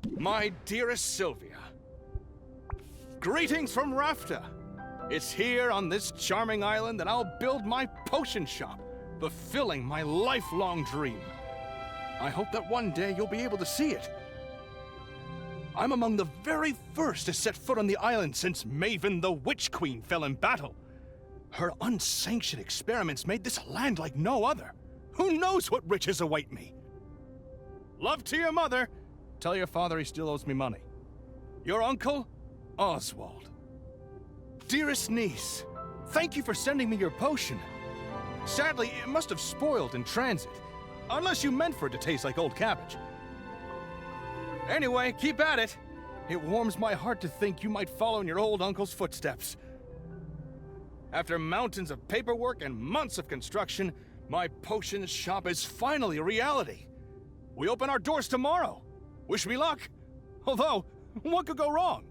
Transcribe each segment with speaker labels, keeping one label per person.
Speaker 1: My dearest Sylvia, greetings from Rafta. It's here on this charming island that I'll build my potion shop, fulfilling my lifelong dream. I hope that one day you'll be able to see it. I'm among the very first to set foot on the island since Maven the Witch Queen fell in battle. Her unsanctioned experiments made this land like no other. Who knows what riches await me? Love to your mother. Tell your father he still owes me money. Your uncle, Oswald. Dearest niece, thank you for sending me your potion. Sadly, it must have spoiled in transit, unless you meant for it to taste like old cabbage. Anyway, keep at it. It warms my heart to think you might follow in your old uncle's footsteps. After mountains of paperwork and months of construction, my potion shop is finally a reality. We open our doors tomorrow. Wish me luck. Although, what could go wrong?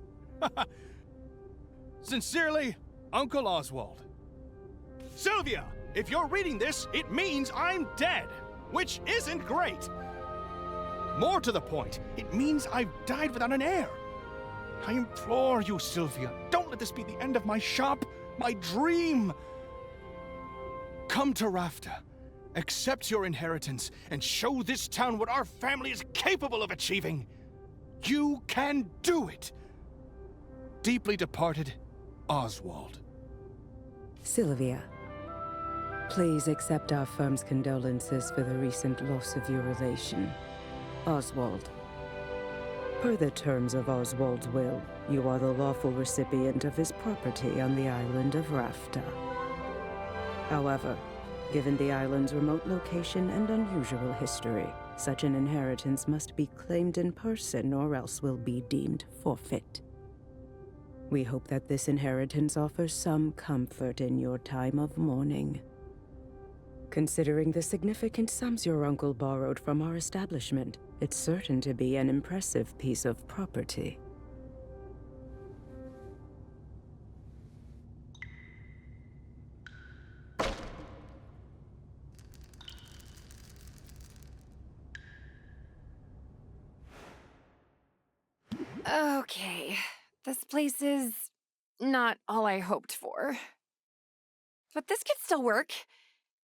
Speaker 1: Sincerely, Uncle Oswald. Sylvia, if you're reading this, it means I'm dead, which isn't great. More to the point, it means I've died without an heir. I implore you, Sylvia, don't let this be the end of my shop, my dream. Come to Rafta, accept your inheritance, and show this town what our family is capable of achieving. You can do it. Deeply departed, Oswald.
Speaker 2: Sylvia, please accept our firm's condolences for the recent loss of your relation, Oswald. Per the terms of Oswald's will, you are the lawful recipient of his property on the island of Rafta. However, given the island's remote location and unusual history, such an inheritance must be claimed in person or else will be deemed forfeit. We hope that this inheritance offers some comfort in your time of mourning. Considering the significant sums your uncle borrowed from our establishment, it's certain to be an impressive piece of property.
Speaker 3: Okay, this place is not all I hoped for. But this could still work.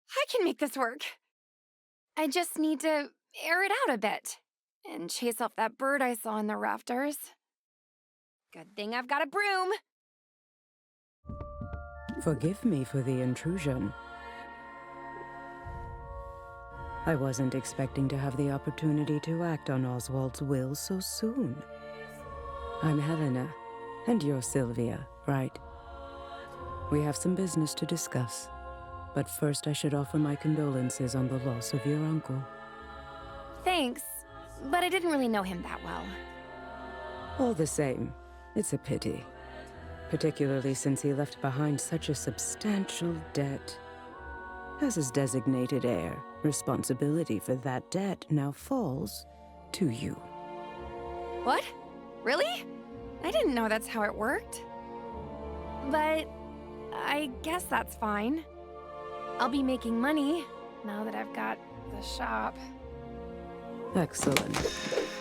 Speaker 3: I can make this work. I just need to air it out a bit and chase off that bird I saw in the rafters. Good thing I've got a broom.
Speaker 2: Forgive me for the intrusion. I wasn't expecting to have the opportunity to act on Oswald's will so soon. I'm Helena, and you're Sylvia, right? We have some business to discuss, but first I should offer my condolences on the loss of your uncle.
Speaker 3: Thanks, but I didn't really know him that well.
Speaker 2: All the same, it's a pity, particularly since he left behind such a substantial debt. As his designated heir, responsibility for that debt now falls to you.
Speaker 3: What? Really? I didn't know that's how it worked. But I guess that's fine. I'll be making money now that I've got the shop.
Speaker 2: Excellent.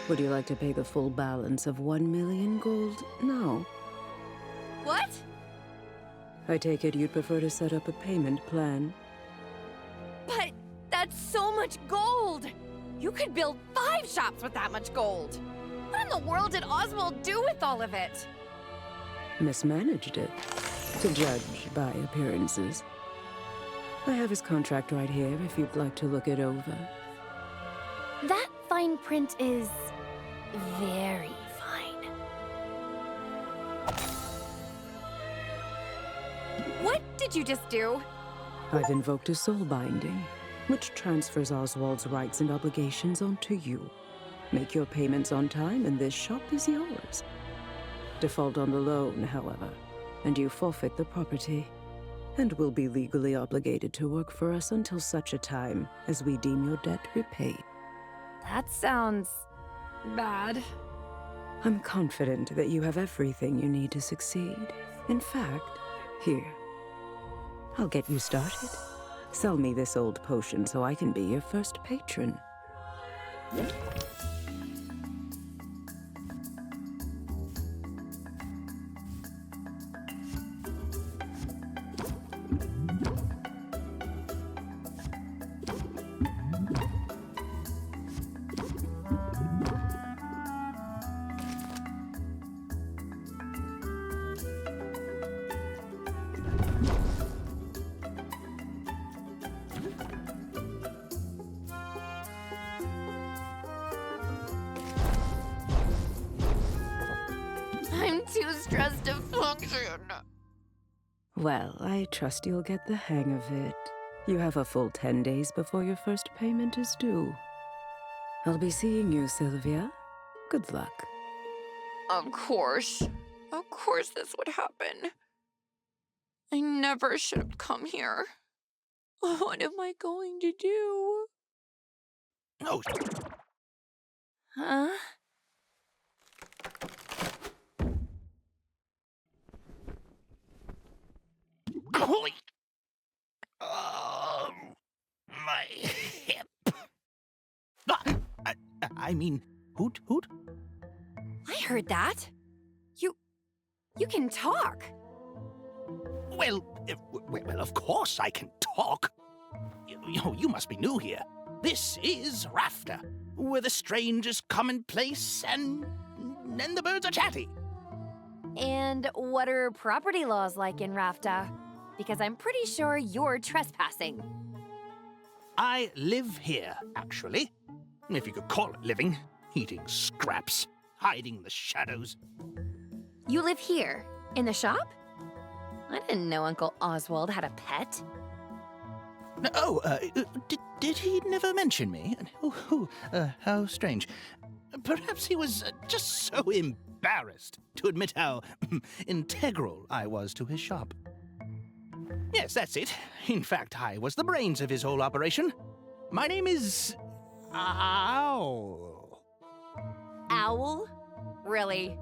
Speaker 2: Would you like to pay the full balance of 1 million gold now?
Speaker 3: What?
Speaker 2: I take it you'd prefer to set up a payment plan.
Speaker 3: But that's so much gold! You could build 5 shops with that much gold! What in the world did Oswald do with all of it?
Speaker 2: Mismanaged it, to judge by appearances. I have his contract right here if you'd like to look it over.
Speaker 3: That fine print is very fine. What did you just do?
Speaker 2: I've invoked a soul binding, which transfers Oswald's rights and obligations onto you. Make your payments on time and this shop is yours. Default on the loan, however, and you forfeit the property, and will be legally obligated to work for us until such a time as we deem your debt repaid.
Speaker 3: That sounds bad.
Speaker 2: I'm confident that you have everything you need to succeed. In fact, here, I'll get you started. Sell me this old potion so I can be your first patron.
Speaker 3: too stressed to function.
Speaker 2: Well, I trust you'll get the hang of it. You have a full 10 days before your first payment is due. I'll be seeing you, Sylvia. Good luck.
Speaker 3: Of course. Of course this would happen. I never should have come here. What am I going to do?
Speaker 1: Oh,
Speaker 3: Huh?
Speaker 1: holy! Oh, my hip. Ah, I mean, hoot, hoot.
Speaker 3: I heard that. You can talk.
Speaker 1: Well, of course I can talk. You must be new here. This is Rafter, where the strange is commonplace and the birds are chatty.
Speaker 3: And what are property laws like in Rafta? Because I'm pretty sure you're trespassing.
Speaker 1: I live here, actually. If you could call it living. Eating scraps, hiding in the shadows.
Speaker 3: You live here, in the shop? I didn't know Uncle Oswald had a pet.
Speaker 1: Oh, did he never mention me? How strange. Perhaps he was just so embarrassed to admit how integral I was to his shop. Yes, that's it. In fact, I was the brains of his whole operation. My name is... Owl.
Speaker 3: Owl? Really?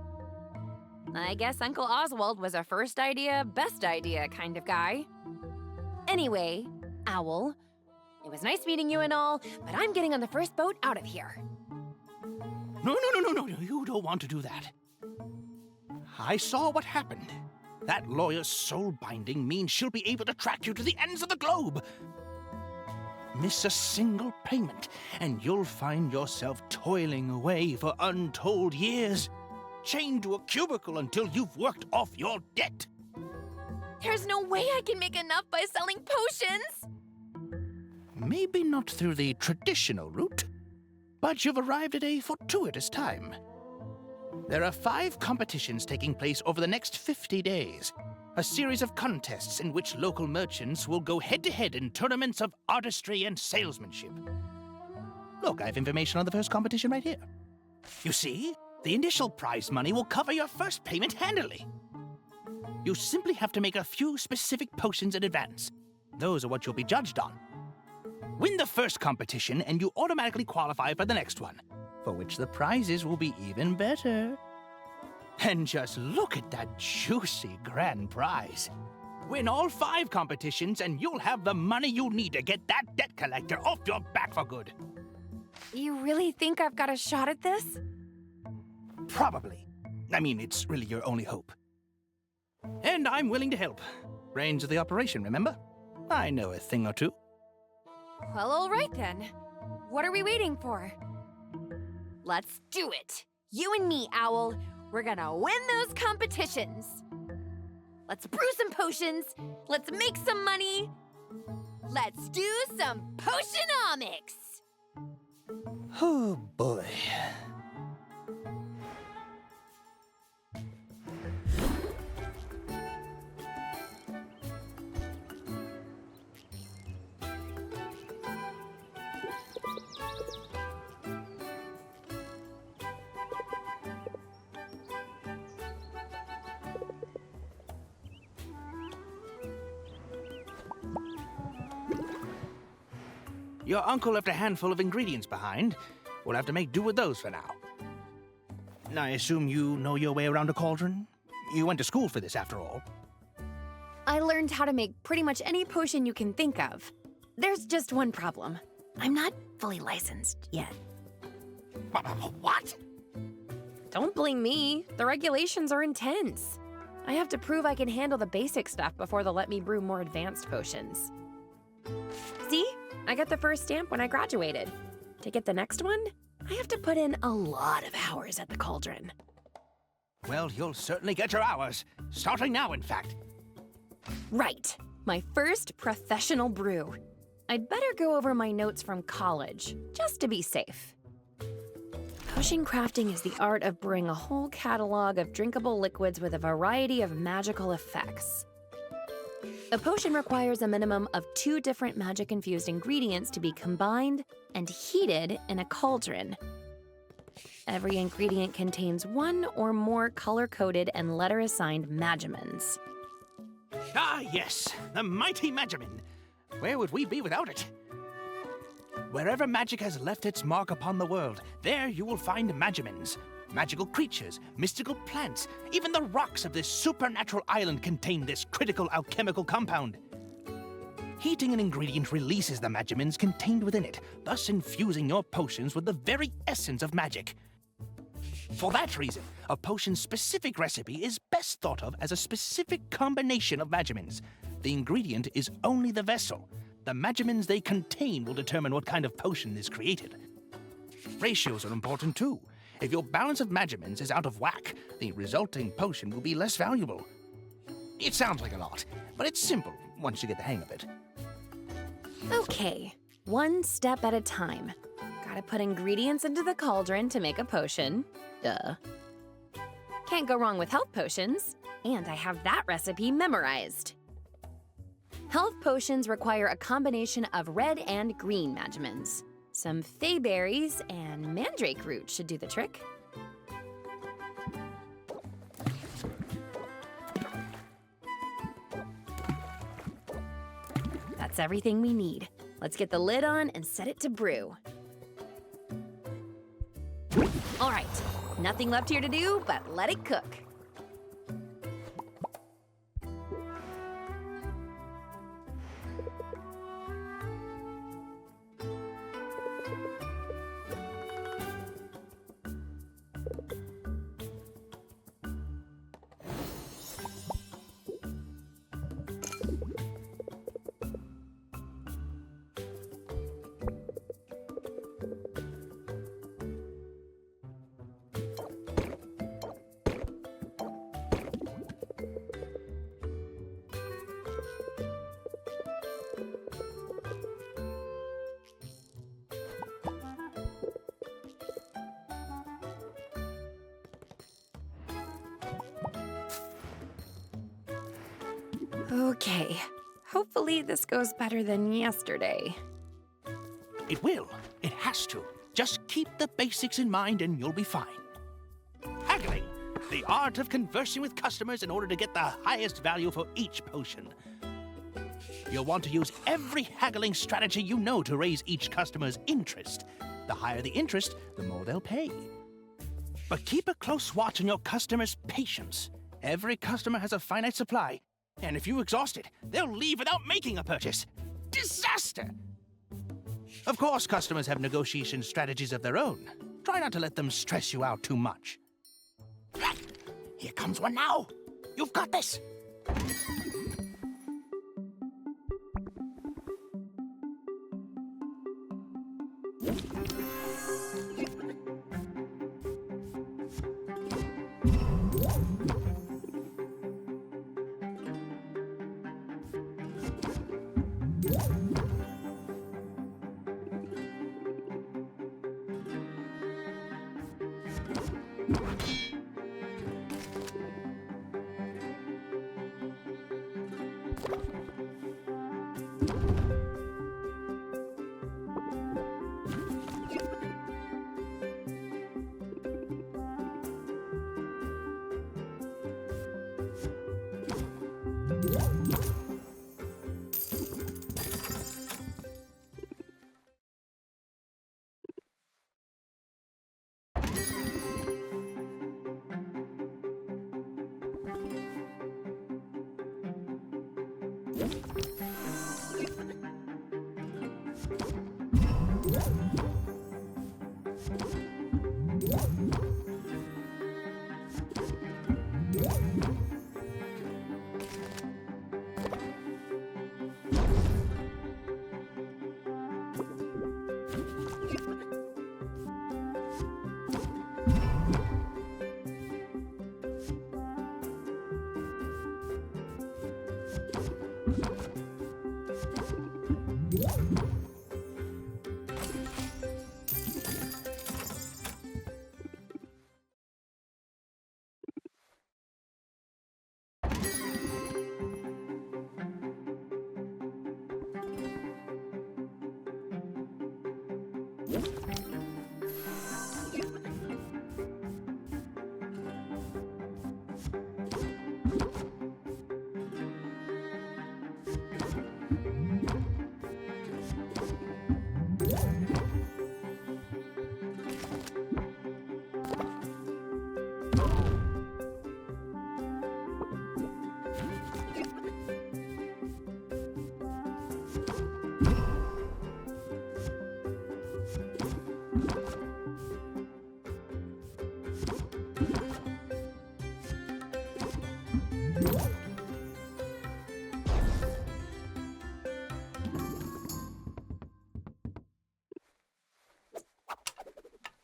Speaker 3: I guess Uncle Oswald was a first idea, best idea kind of guy. Anyway, Owl, it was nice meeting you and all, but I'm getting on the first boat out of here.
Speaker 1: No, you don't want to do that. I saw what happened. That lawyer's soul binding means she'll be able to track you to the ends of the globe. Miss a single payment, and you'll find yourself toiling away for untold years, chained to a cubicle until you've worked off your debt.
Speaker 3: There's no way I can make enough by selling potions!
Speaker 1: Maybe not through the traditional route, but you've arrived at a fortuitous time. There are 5 competitions taking place over the next 50 days. A series of contests in which local merchants will go head-to-head in tournaments of artistry and salesmanship. Look, I have information on the first competition right here. You see, the initial prize money will cover your first payment handily. You simply have to make a few specific potions in advance. Those are what you'll be judged on. Win the first competition and you automatically qualify for the next one, for which the prizes will be even better. And just look at that juicy grand prize. Win all 5 competitions and you'll have the money you need to get that debt collector off your back for good.
Speaker 3: You really think I've got a shot at this?
Speaker 1: Probably. I mean, it's really your only hope. And I'm willing to help. Brains of the operation, remember? I know a thing or two.
Speaker 3: Well, all right then. What are we waiting for? Let's do it. You and me, Owl. We're gonna win those competitions. Let's brew some potions. Let's make some money. Let's do some Potionomics.
Speaker 1: Oh, boy. Your uncle left a handful of ingredients behind. We'll have to make do with those for now. I assume you know your way around a cauldron? You went to school for this, after all.
Speaker 3: I learned how to make pretty much any potion you can think of. There's just one problem. I'm not fully licensed yet.
Speaker 1: What?
Speaker 3: Don't blame me. The regulations are intense. I have to prove I can handle the basic stuff before they'll let me brew more advanced potions. See? I got the first stamp when I graduated. To get the next one, I have to put in a lot of hours at the cauldron.
Speaker 1: Well, you'll certainly get your hours. Starting now, in fact.
Speaker 3: Right. My first professional brew. I'd better go over my notes from college, just to be safe. Potion crafting is the art of brewing a whole catalog of drinkable liquids with a variety of magical effects. A potion requires a minimum of 2 different magic-infused ingredients to be combined and heated in a cauldron. Every ingredient contains 1 or more color-coded and letter-assigned magimins.
Speaker 1: Ah, yes, the mighty Magimin. Where would we be without it? Wherever magic has left its mark upon the world, there you will find Magimins. Magical creatures, mystical plants, even the rocks of this supernatural island contain this critical alchemical compound. Heating an ingredient releases the Magimins contained within it, thus infusing your potions with the very essence of magic. For that reason, a potion's specific recipe is best thought of as a specific combination of Magimins. The ingredient is only the vessel. The Magimins they contain will determine what kind of potion is created. Ratios are important too. If your balance of Magimins is out of whack, the resulting potion will be less valuable. It sounds like a lot, but it's simple once you get the hang of it.
Speaker 3: Okay, 1 step at a time. Gotta put ingredients into the cauldron to make a potion. Duh. Can't go wrong with health potions, and I have that recipe memorized. Health potions require a combination of red and green Magimins. Some fey berries and mandrake root should do the trick. That's everything we need. Let's get the lid on and set it to brew. All right, nothing left here to do but let it cook. Okay, hopefully this goes better than yesterday.
Speaker 1: It will. It has to. Just keep the basics in mind and you'll be fine. Haggling, the art of conversing with customers in order to get the highest value for each potion. You'll want to use every haggling strategy you know to raise each customer's interest. The higher the interest, the more they'll pay. But keep a close watch on your customers' patience. Every customer has a finite supply, and if you exhaust it, they'll leave without making a purchase. Disaster! Of course, customers have negotiation strategies of their own. Try not to let them stress you out too much. Here comes one now. You've got this.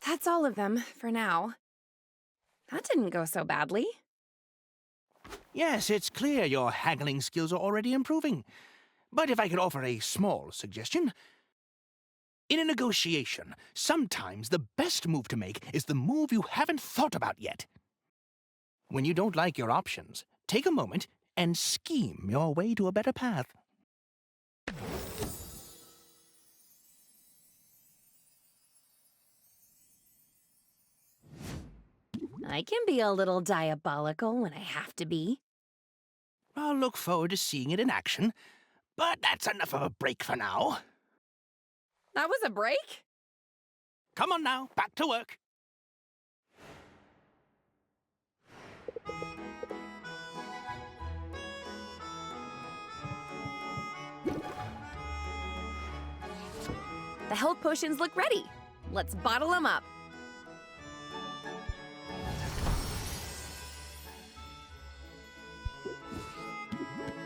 Speaker 3: That's all of them for now. That didn't go so badly.
Speaker 4: Yes, it's clear your haggling skills are already improving. But if I could offer a small suggestion. In a negotiation, sometimes the best move to make is the move you haven't thought about yet. When you don't like your options, take a moment and scheme your way to a better path.
Speaker 3: I can be a little diabolical when I have to be.
Speaker 4: I'll look forward to seeing it in action, but that's enough of a break for now.
Speaker 3: That was a break?
Speaker 4: Come on now, back to work.
Speaker 3: The health potions look ready. Let's bottle them up.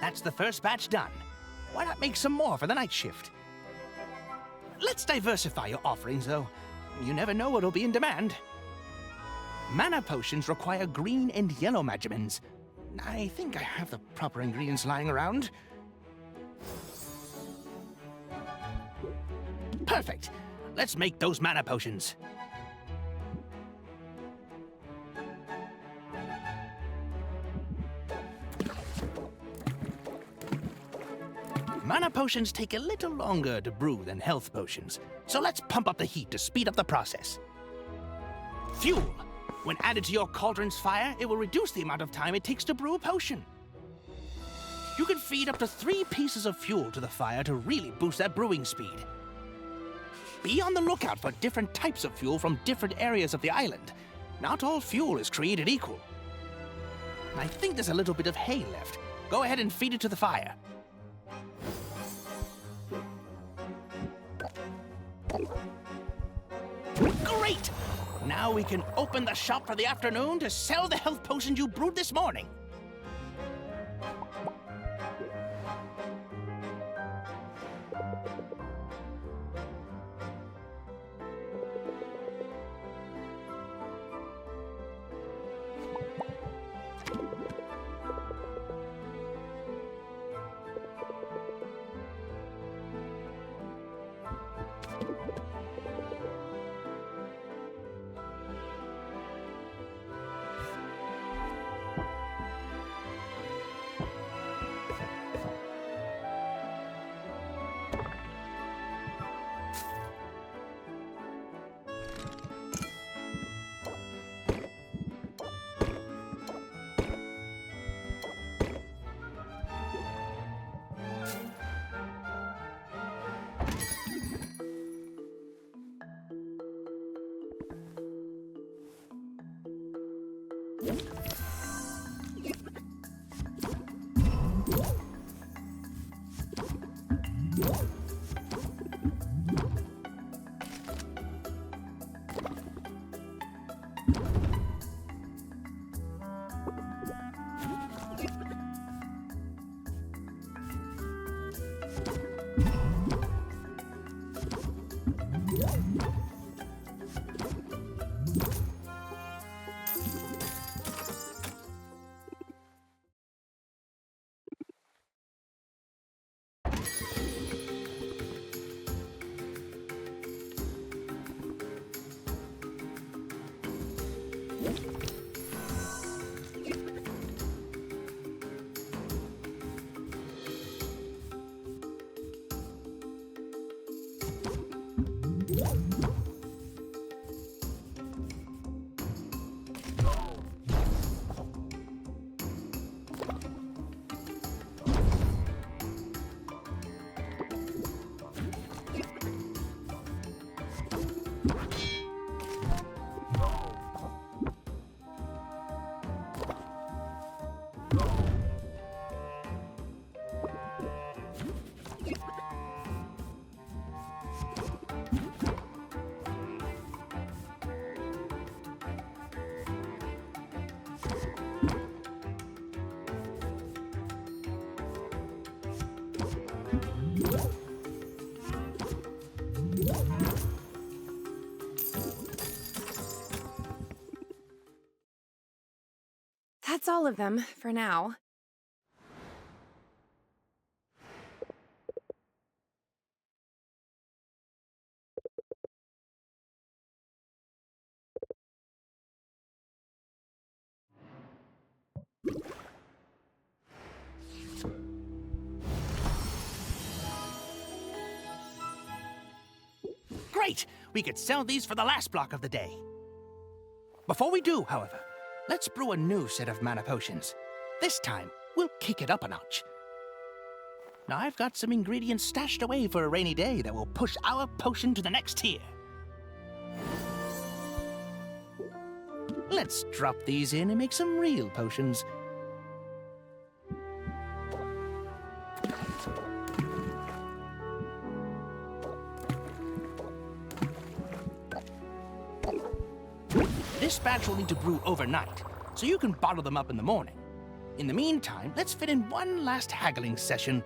Speaker 4: That's the first batch done. Why not make some more for the night shift? Let's diversify your offerings, though. You never know what'll be in demand. Mana potions require green and yellow magimins. I think I have the proper ingredients lying around. Perfect. Let's make those mana potions. Mana potions take a little longer to brew than health potions, so let's pump up the heat to speed up the process. Fuel. When added to your cauldron's fire, it will reduce the amount of time it takes to brew a potion. You can feed up to 3 pieces of fuel to the fire to really boost that brewing speed. Be on the lookout for different types of fuel from different areas of the island. Not all fuel is created equal. I think there's a little bit of hay left. Go ahead and feed it to the fire. Great! Now we can open the shop for the afternoon to sell the health potions you brewed this morning.
Speaker 3: That's all of them for now.
Speaker 4: Great! We could sell these for the last block of the day. Before we do, however, let's brew a new set of mana potions. This time, we'll kick it up a notch. Now, I've got some ingredients stashed away for a rainy day that will push our potion to the next tier. Let's drop these in and make some real potions. This batch will need to brew overnight, so you can bottle them up in the morning. In the meantime, let's fit in one last haggling session.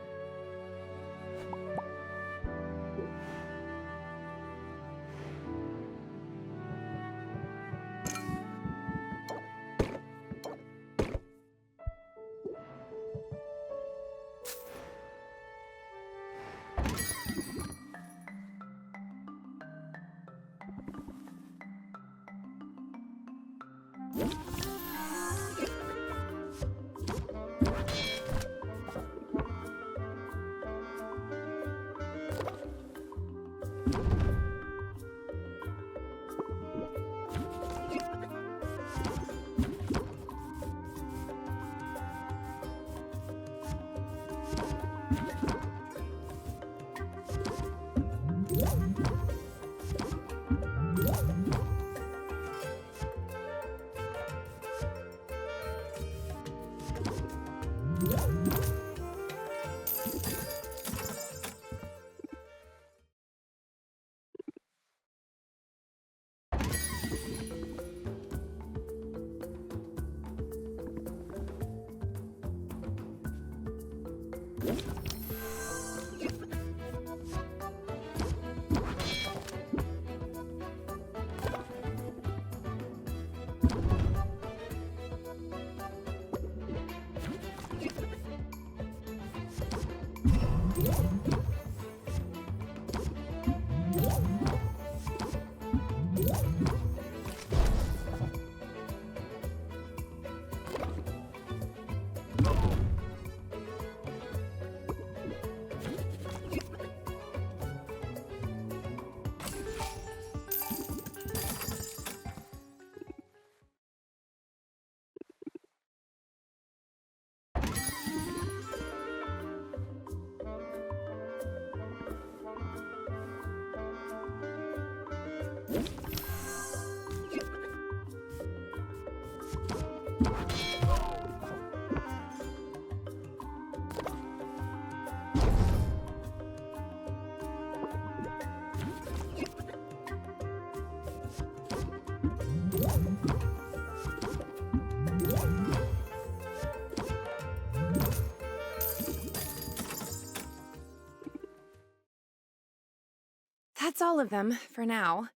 Speaker 3: That's all of them for now.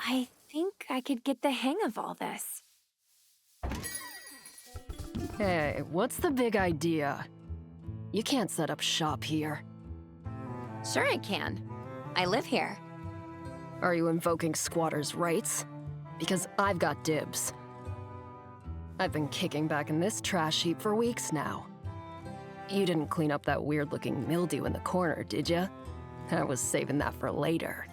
Speaker 3: I think I could get the hang of all this.
Speaker 5: Hey, what's the big idea? You can't set up shop here.
Speaker 3: Sure I can. I live here.
Speaker 5: Are you invoking squatters' rights? Because I've got dibs. I've been kicking back in this trash heap for weeks now. You didn't clean up that weird-looking mildew in the corner, did ya? I was saving that for later.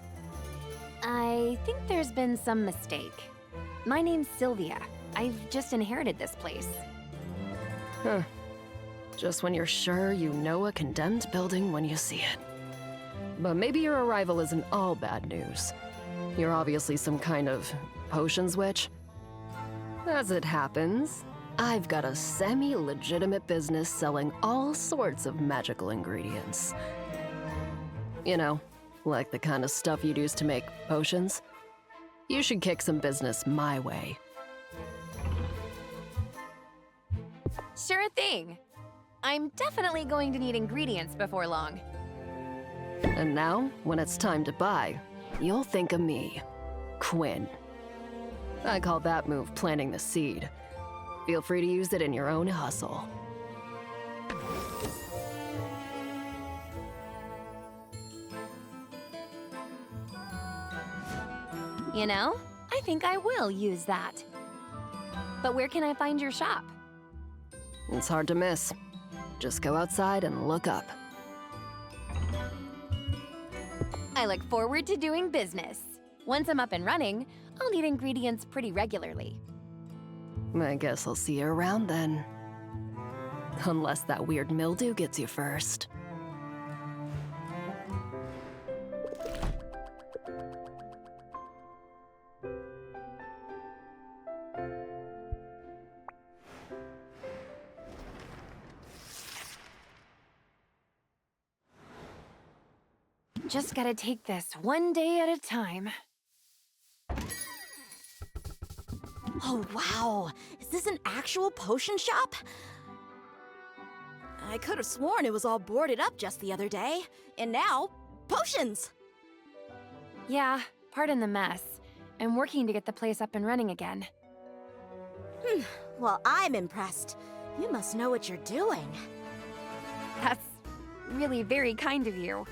Speaker 3: I think there's been some mistake. My name's Sylvia. I've just inherited this place.
Speaker 5: Huh. Just when you're sure you know a condemned building when you see it. But maybe your arrival isn't all bad news. You're obviously some kind of potions witch. As it happens, I've got a semi-legitimate business selling all sorts of magical ingredients. You know, like the kind of stuff you'd use to make potions. You should kick some business my way.
Speaker 3: Sure thing. I'm definitely going to need ingredients before long.
Speaker 5: And now, when it's time to buy, you'll think of me, Quinn. I call that move planting the seed. Feel free to use it in your own hustle.
Speaker 3: You know, I think I will use that. But where can I find your shop?
Speaker 5: It's hard to miss. Just go outside and look up.
Speaker 3: I look forward to doing business. Once I'm up and running, I'll need ingredients pretty regularly.
Speaker 5: I guess I'll see you around then. Unless that weird mildew gets you first.
Speaker 3: Just gotta take this one day at a time.
Speaker 6: Oh, wow. Is this an actual potion shop? I could have sworn it was all boarded up just the other day. And now, potions!
Speaker 3: Yeah, pardon the mess. I'm working to get the place up and running again.
Speaker 6: Well, I'm impressed. You must know what you're doing.
Speaker 3: That's really very kind of you.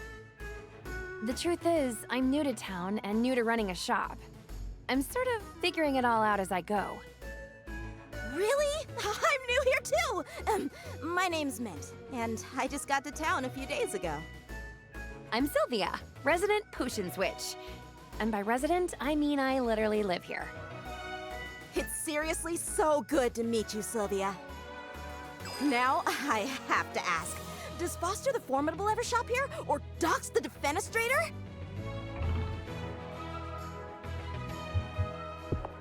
Speaker 3: The truth is, I'm new to town and new to running a shop. I'm sort of figuring it all out as I go.
Speaker 6: Really? I'm new here too! My name's Mint, and I just got to town a few days ago.
Speaker 3: I'm Sylvia, resident potions witch. And by resident, I mean I literally live here.
Speaker 6: It's seriously so good to meet you, Sylvia. Now, I have to ask, does Foster the Formidable ever shop here? Or Dox the Defenestrator?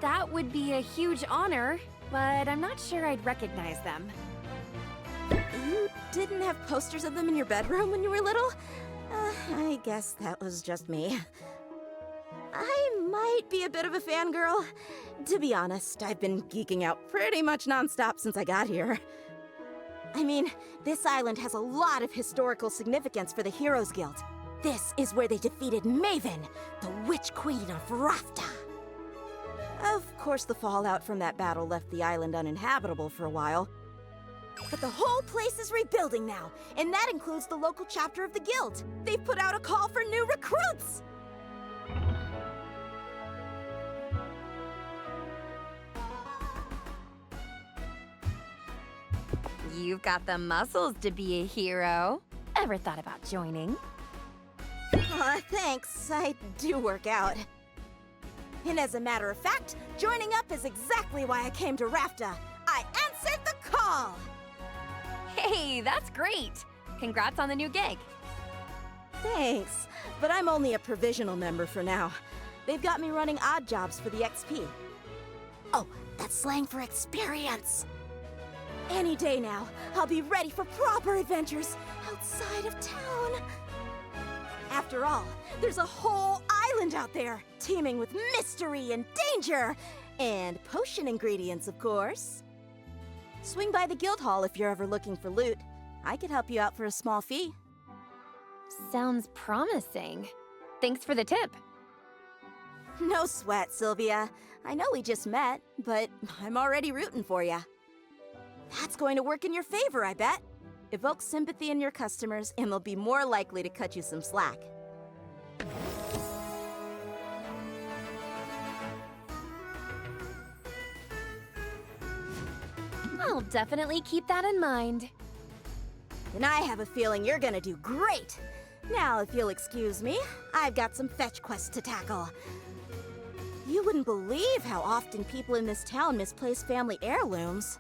Speaker 3: That would be a huge honor, but I'm not sure I'd recognize them.
Speaker 6: You didn't have posters of them in your bedroom when you were little? I guess that was just me. I might be a bit of a fangirl. To be honest, I've been geeking out pretty much nonstop since I got here. I mean, this island has a lot of historical significance for the Heroes Guild. This is where they defeated Maven, the Witch Queen of Rafta. Of course, the fallout from that battle left the island uninhabitable for a while. But the whole place is rebuilding now, and that includes the local chapter of the guild. They've put out a call for new recruits!
Speaker 3: You've got the muscles to be a hero. Ever thought about joining?
Speaker 6: Thanks. I do work out. And as a matter of fact, joining up is exactly why I came to Rafta. I answered the call!
Speaker 3: Hey, that's great! Congrats on the new gig.
Speaker 6: Thanks, but I'm only a provisional member for now. They've got me running odd jobs for the XP. Oh, that's slang for experience. Any day now, I'll be ready for proper adventures outside of town. After all, there's a whole island out there, teeming with mystery and danger. And potion ingredients, of course. Swing by the guild hall if you're ever looking for loot. I could help you out for a small fee.
Speaker 3: Sounds promising. Thanks for the tip.
Speaker 6: No sweat, Sylvia. I know we just met, but I'm already rooting for you. That's going to work in your favor, I bet. Evoke sympathy in your customers, and they'll be more likely to cut you some slack.
Speaker 3: I'll definitely keep that in mind.
Speaker 6: And I have a feeling you're gonna do great. Now, if you'll excuse me, I've got some fetch quests to tackle. You wouldn't believe how often people in this town misplace family heirlooms.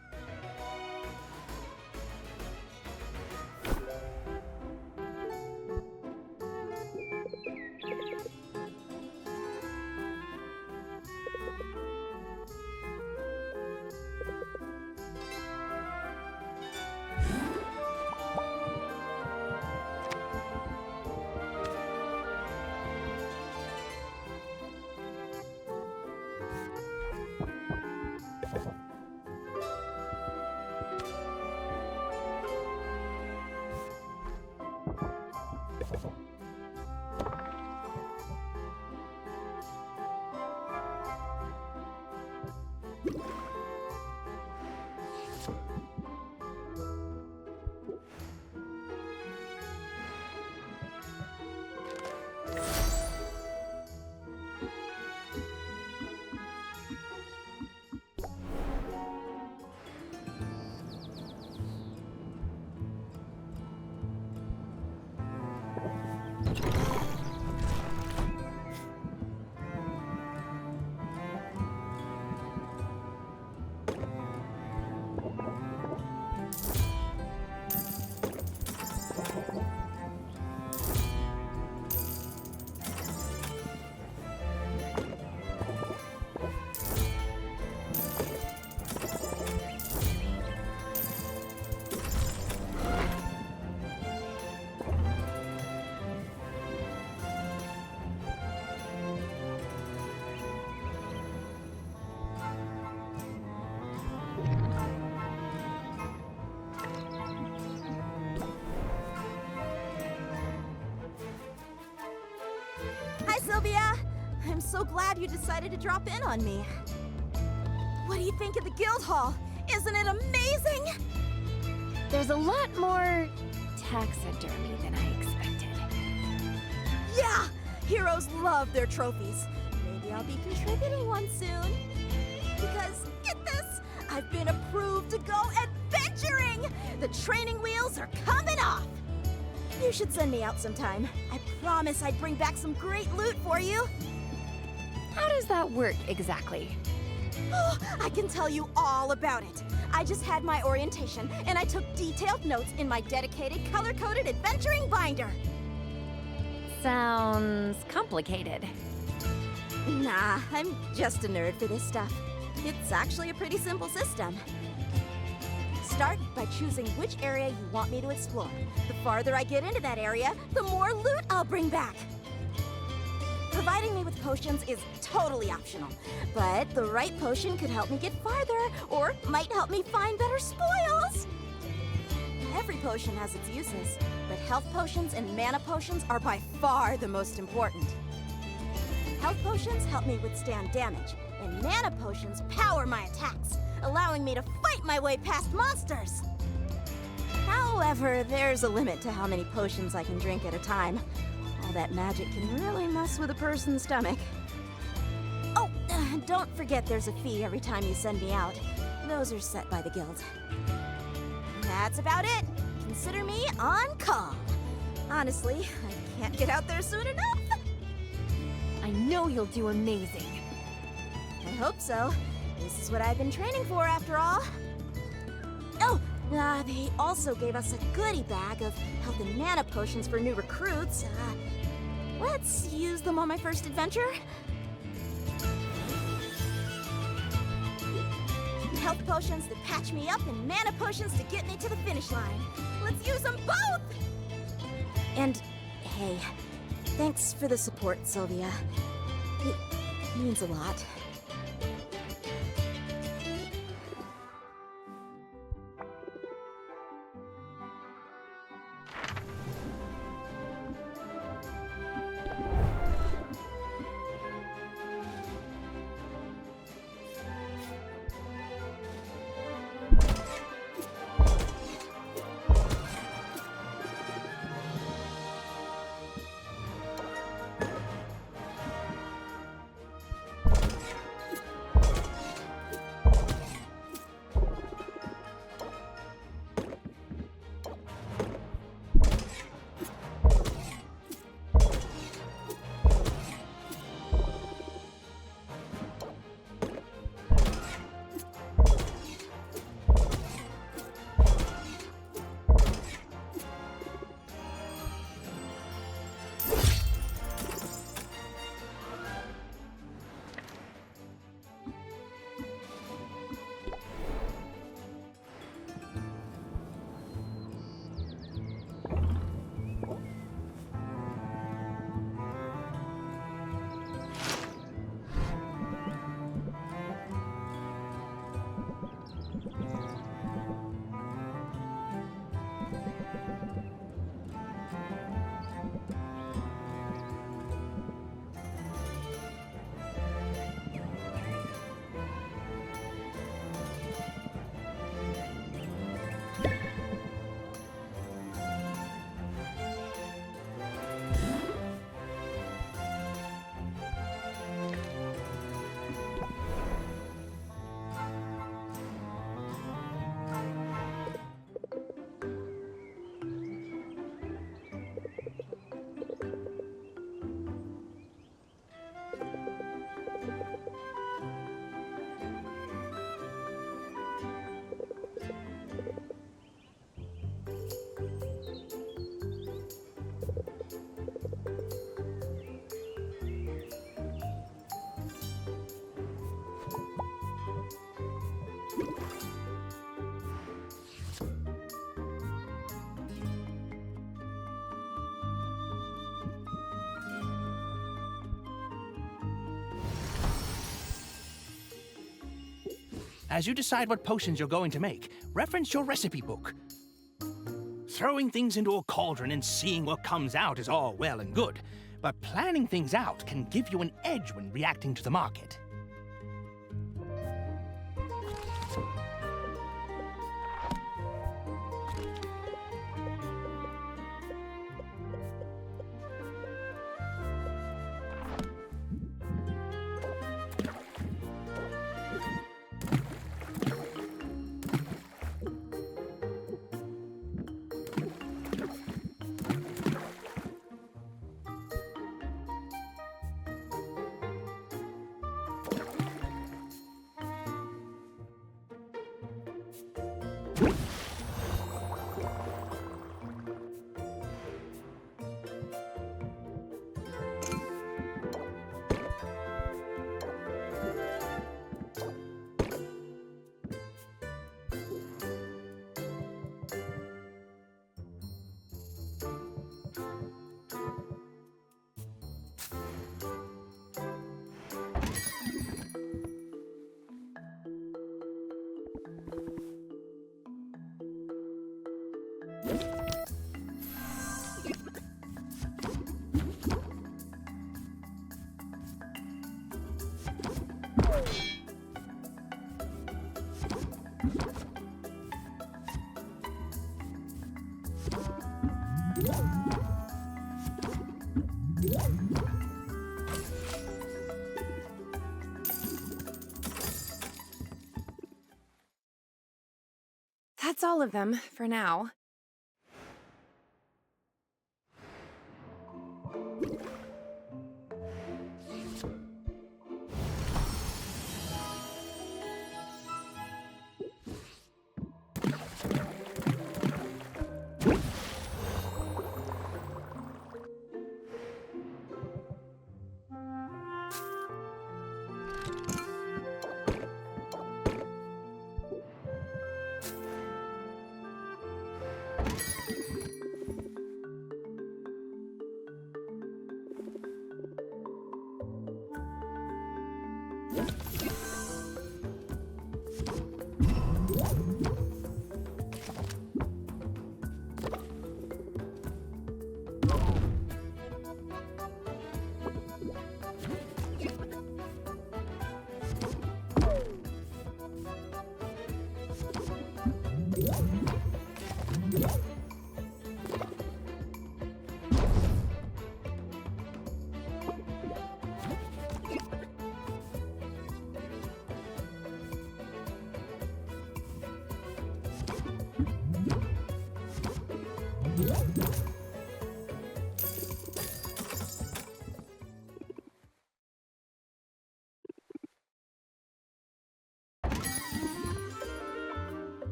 Speaker 6: Hi, Sylvia! I'm so glad you decided to drop in on me. What do you think of the guild hall? Isn't it amazing?
Speaker 3: There's a lot more taxidermy than I expected.
Speaker 6: Yeah! Heroes love their trophies. Maybe I'll be contributing one soon. Because, get this! I've been approved to go adventuring! The training wheels are coming off! You should send me out sometime. I promise I'd bring back some great loot for you.
Speaker 3: How does that work exactly?
Speaker 6: Oh, I can tell you all about it. I just had my orientation, and I took detailed notes in my dedicated color-coded adventuring binder.
Speaker 3: Sounds complicated.
Speaker 6: Nah, I'm just a nerd for this stuff. It's actually a pretty simple system. Start by choosing which area you want me to explore. The farther I get into that area, the more loot I'll bring back. Providing me with potions is totally optional, but the right potion could help me get farther, or might help me find better spoils. Every potion has its uses, but health potions and mana potions are by far the most important. Health potions help me withstand damage, and mana potions power my attacks, allowing me to fight my way past monsters. However, there's a limit to how many potions I can drink at a time. All that magic can really mess with a person's stomach. Oh, don't forget there's a fee every time you send me out. Those are set by the guild. That's about it. Consider me on call. Honestly, I can't get out there soon enough.
Speaker 3: I know you'll do amazing.
Speaker 6: I hope so. This is what I've been training for, after all. Oh, they also gave us a goodie bag of health and mana potions for new recruits. Let's use them on my first adventure. Health potions that patch me up and mana potions to get me to the finish line. Let's use them both! And, hey, thanks for the support, Sylvia. It means a lot.
Speaker 4: As you decide what potions you're going to make, reference your recipe book. Throwing things into a cauldron and seeing what comes out is all well and good, but planning things out can give you an edge when reacting to the market.
Speaker 3: That's all of them for now.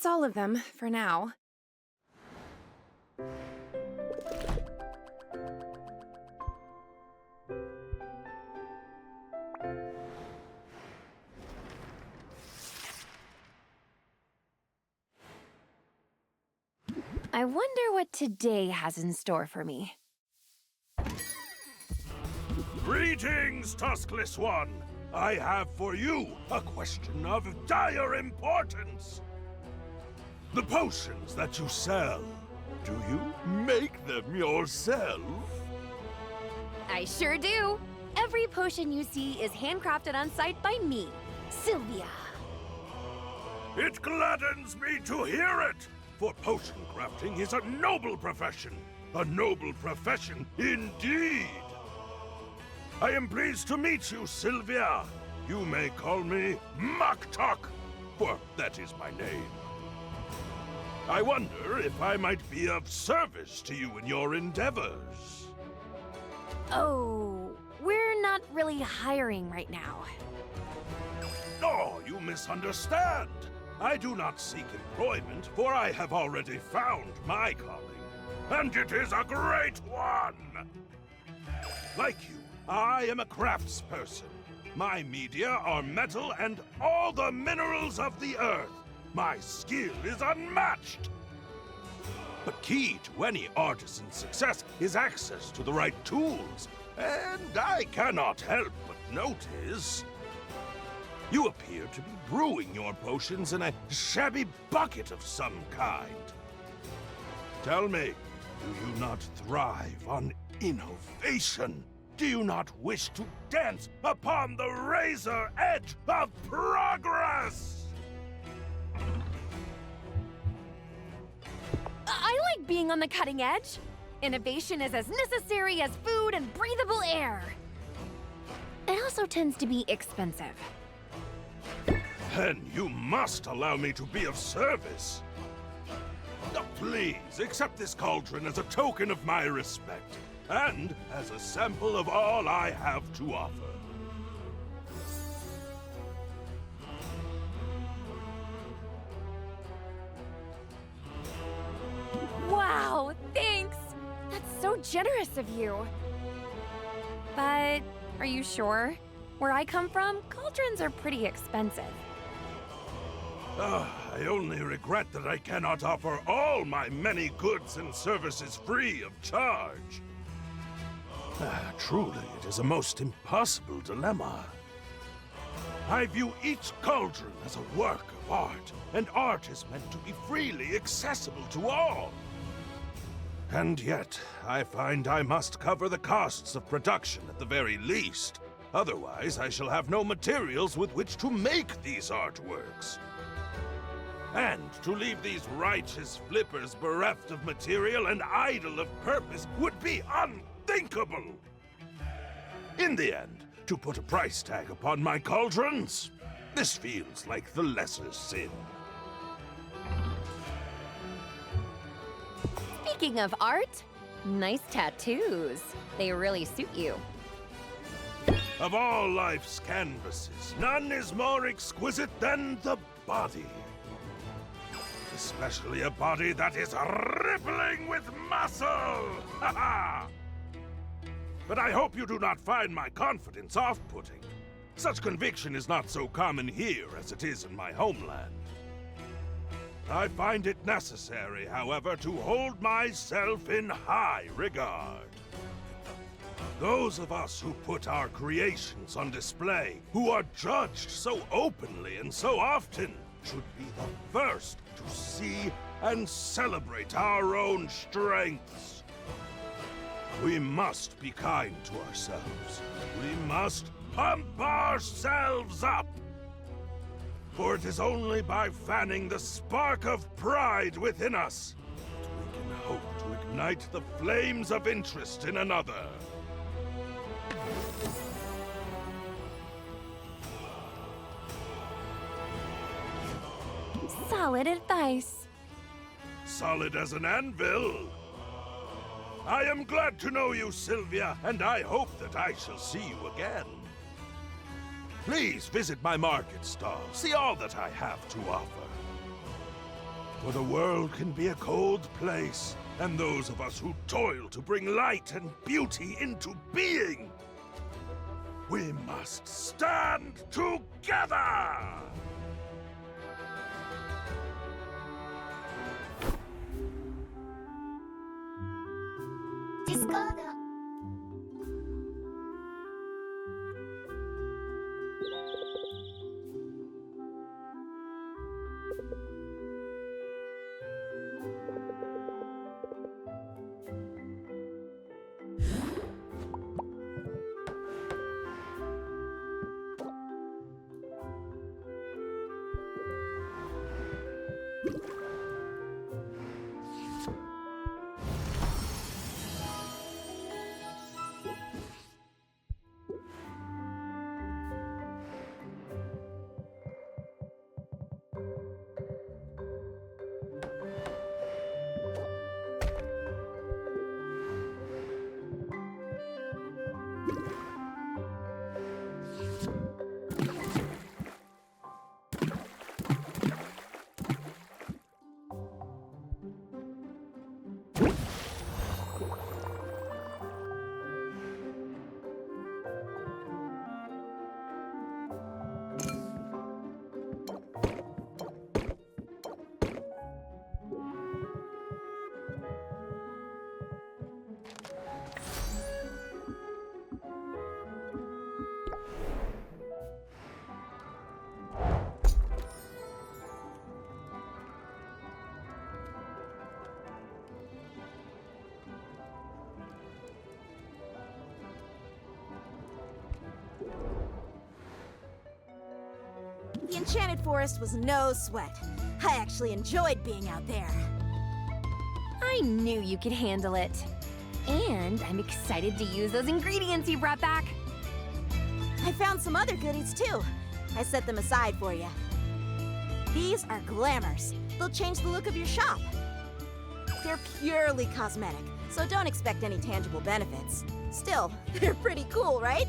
Speaker 3: That's all of them for now. I wonder what today has in store for me.
Speaker 7: Greetings, Tuskless One! I have for you a question of dire importance. The potions that you sell, do you make them yourself?
Speaker 8: I sure do. Every potion you see is handcrafted on site by me, Sylvia.
Speaker 7: It gladdens me to hear it, for potion crafting is a noble profession. A noble profession indeed. I am pleased to meet you, Sylvia. You may call me Maktok, for that is my name. I wonder if I might be of service to you in your endeavors.
Speaker 8: Oh, we're not really hiring right now.
Speaker 7: Oh, you misunderstand. I do not seek employment, for I have already found my calling, and it is a great one. Like you, I am a craftsperson. My media are metal and all the minerals of the earth. My skill is unmatched. But key to any artisan's success is access to the right tools. And I cannot help but notice you appear to be brewing your potions in a shabby bucket of some kind. Tell me, do you not thrive on innovation? Do you not wish to dance upon the razor edge of progress?
Speaker 8: I like being on the cutting edge. Innovation is as necessary as food and breathable air. It also tends to be expensive.
Speaker 7: Then you must allow me to be of service. Now, please accept this cauldron as a token of my respect, and as a sample of all I have to offer.
Speaker 8: Wow, thanks! That's so generous of you. But are you sure? Where I come from, cauldrons are pretty expensive.
Speaker 7: I only regret that I cannot offer all my many goods and services free of charge. Truly, it is a most impossible dilemma. I view each cauldron as a work of art, and art is meant to be freely accessible to all. And yet, I find I must cover the costs of production at the very least. Otherwise, I shall have no materials with which to make these artworks. And to leave these righteous flippers bereft of material and idle of purpose would be unthinkable. In the end, to put a price tag upon my cauldrons, this feels like the lesser sin.
Speaker 8: Speaking of art, nice tattoos. They really suit you.
Speaker 7: Of all life's canvases, none is more exquisite than the body. Especially a body that is rippling with muscle! Ha ha! But I hope you do not find my confidence off-putting. Such conviction is not so common here as it is in my homeland. I find it necessary, however, to hold myself in high regard. Those of us who put our creations on display, who are judged so openly and so often, should be the first to see and celebrate our own strengths. We must be kind to ourselves. We must pump ourselves up. For it is only by fanning the spark of pride within us that we can hope to ignite the flames of interest in another.
Speaker 8: Solid advice.
Speaker 7: Solid as an anvil. I am glad to know you, Sylvia, and I hope that I shall see you again. Please visit my market stall, see all that I have to offer. For the world can be a cold place, and those of us who toil to bring light and beauty into being, we must stand together!
Speaker 9: Discord.
Speaker 6: The Enchanted Forest was no sweat. I actually enjoyed being out there.
Speaker 8: I knew you could handle it. And I'm excited to use those ingredients you brought back.
Speaker 6: I found some other goodies too. I set them aside for you. These are glamours. They'll change the look of your shop. They're purely cosmetic, so don't expect any tangible benefits. Still, they're pretty cool, right?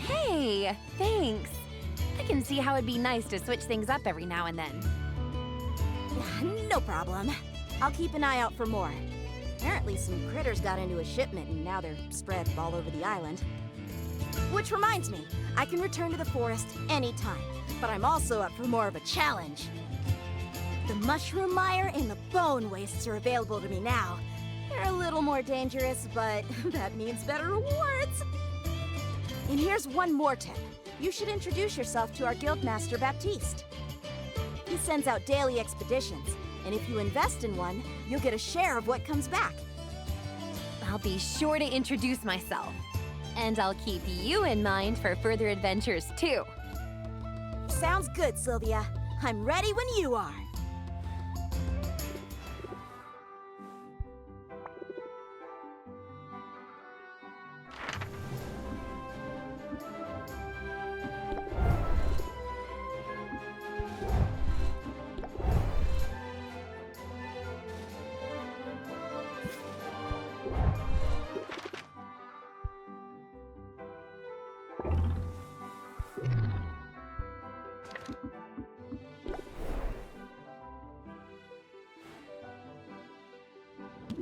Speaker 8: Hey, thanks. I can see how it'd be nice to switch things up every now and then.
Speaker 6: No problem. I'll keep an eye out for more. Apparently some critters got into a shipment and now they're spread all over the island. Which reminds me, I can return to the forest anytime, but I'm also up for more of a challenge. The mushroom mire and the bone wastes are available to me now. They're a little more dangerous, but that means better rewards. And here's one more tip. You should introduce yourself to our guildmaster Baptiste. He sends out daily expeditions, and if you invest in one, you'll get a share of what comes back.
Speaker 8: I'll be sure to introduce myself. And I'll keep you in mind for further adventures, too.
Speaker 6: Sounds good, Sylvia. I'm ready when you are.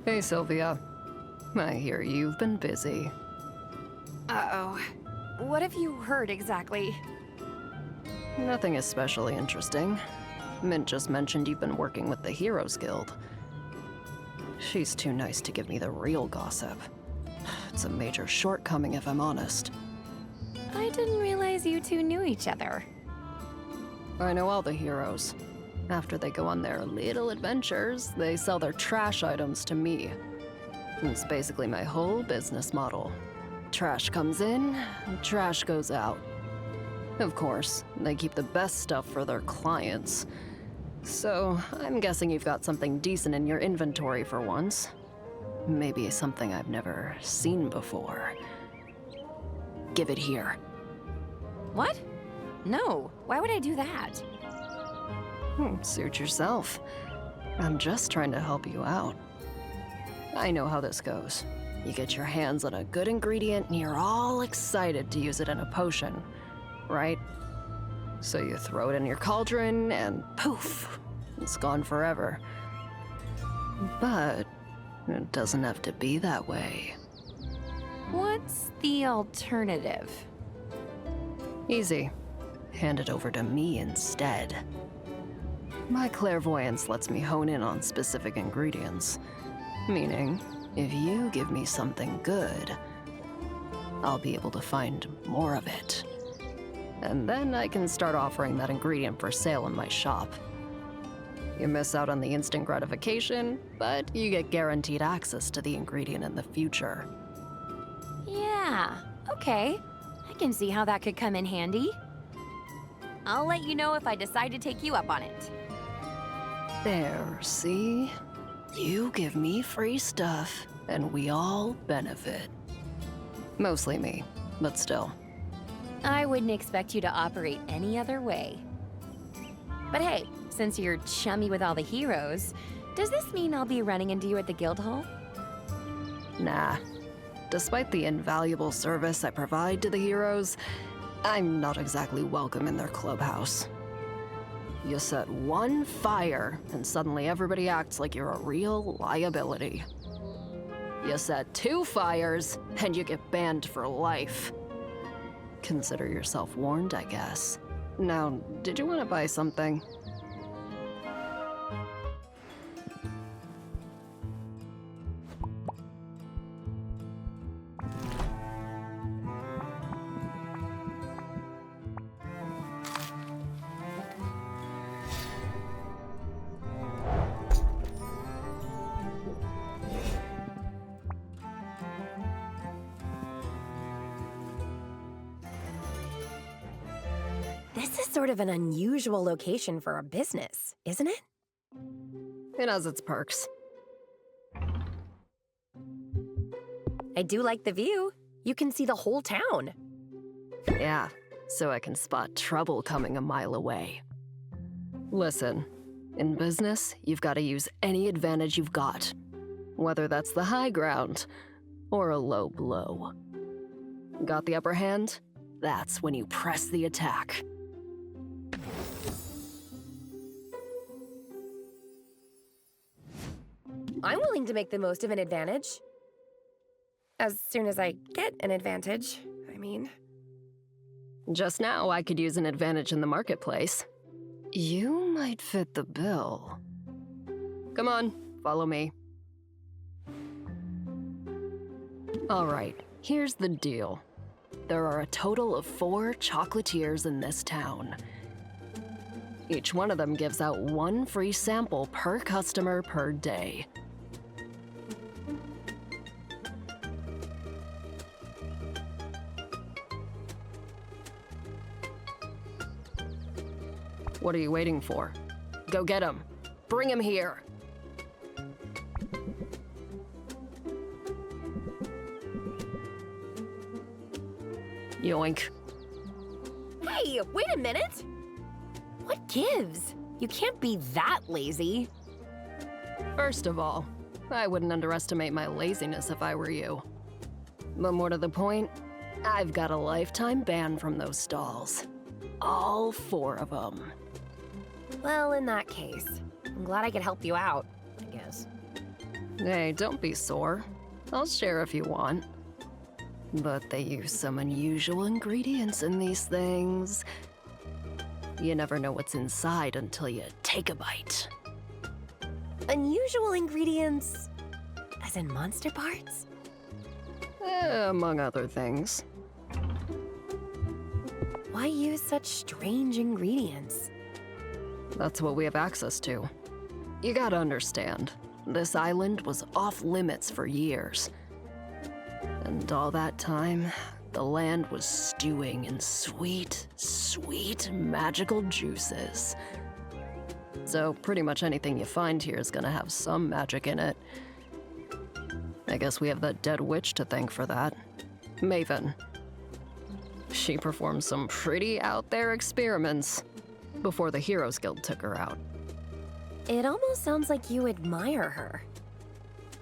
Speaker 5: Hey, Sylvia. I hear you've been busy.
Speaker 3: Uh-oh. What have you heard exactly?
Speaker 5: Nothing especially interesting. Mint just mentioned you've been working with the Heroes Guild. She's too nice to give me the real gossip. It's a major shortcoming if I'm honest.
Speaker 8: I didn't realize you two knew each other.
Speaker 5: I know all the heroes. After they go on their little adventures, they sell their trash items to me. It's basically my whole business model. Trash comes in, trash goes out. Of course, they keep the best stuff for their clients. So, I'm guessing you've got something decent in your inventory for once. Maybe something I've never seen before. Give it here.
Speaker 8: What? No, why would I do that?
Speaker 5: Suit yourself. I'm just trying to help you out. I know how this goes. You get your hands on a good ingredient and you're all excited to use it in a potion, right? So you throw it in your cauldron and poof, it's gone forever. But it doesn't have to be that way.
Speaker 8: What's the alternative?
Speaker 5: Easy. Hand it over to me instead. My clairvoyance lets me hone in on specific ingredients. Meaning, if you give me something good, I'll be able to find more of it. And then I can start offering that ingredient for sale in my shop. You miss out on the instant gratification, but you get guaranteed access to the ingredient in the future.
Speaker 8: Yeah, okay. I can see how that could come in handy. I'll let you know if I decide to take you up on it.
Speaker 5: There, see? You give me free stuff, and we all benefit. Mostly me, but still.
Speaker 8: I wouldn't expect you to operate any other way. But hey, since you're chummy with all the heroes, does this mean I'll be running into you at the guild hall?
Speaker 5: Nah. Despite the invaluable service I provide to the heroes, I'm not exactly welcome in their clubhouse. You set one fire, and suddenly everybody acts like you're a real liability. You set 2 fires, and you get banned for life. Consider yourself warned, I guess. Now, did you want to buy something?
Speaker 8: This is sort of an unusual location for a business, isn't it?
Speaker 5: It has its perks.
Speaker 8: I do like the view. You can see the whole town.
Speaker 5: Yeah, so I can spot trouble coming a mile away. Listen, in business, you've got to use any advantage you've got, whether that's the high ground or a low blow. Got the upper hand? That's when you press the attack.
Speaker 8: I'm willing to make the most of an advantage. As soon as I get an advantage, I mean.
Speaker 5: Just now, I could use an advantage in the marketplace. You might fit the bill. Come on, follow me. All right, here's the deal. There are a total of 4 chocolatiers in this town. Each one of them gives out 1 free sample per customer per day. What are you waiting for? Go get him. Bring him here. Yoink.
Speaker 8: Hey, wait a minute! What gives? You can't be that lazy.
Speaker 5: First of all, I wouldn't underestimate my laziness if I were you. But more to the point, I've got a lifetime ban from those stalls. All 4 of them.
Speaker 8: Well, in that case, I'm glad I could help you out, I guess.
Speaker 5: Hey, don't be sore. I'll share if you want. But they use some unusual ingredients in these things. You never know what's inside until you take a bite.
Speaker 8: Unusual ingredients? As in monster parts?
Speaker 5: Among other things.
Speaker 8: Why use such strange ingredients?
Speaker 5: That's what we have access to. You gotta understand, this island was off limits for years. And all that time, the land was stewing in sweet, sweet magical juices. So pretty much anything you find here is gonna have some magic in it. I guess we have that dead witch to thank for that. Maven. She performed some pretty out there experiments before the Heroes Guild took her out.
Speaker 8: It almost sounds like you admire her.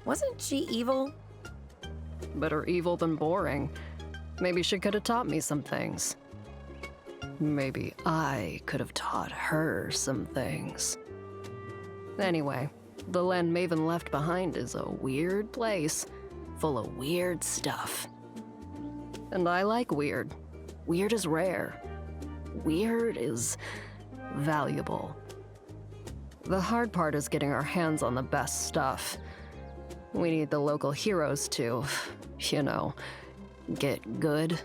Speaker 8: Wasn't she evil?
Speaker 5: Better evil than boring. Maybe she could have taught me some things. Maybe I could have taught her some things. Anyway, the land Maven left behind is a weird place, full of weird stuff. And I like weird. Weird is rare. Weird is valuable. The hard part is getting our hands on the best stuff. We need the local heroes to, you know, get good.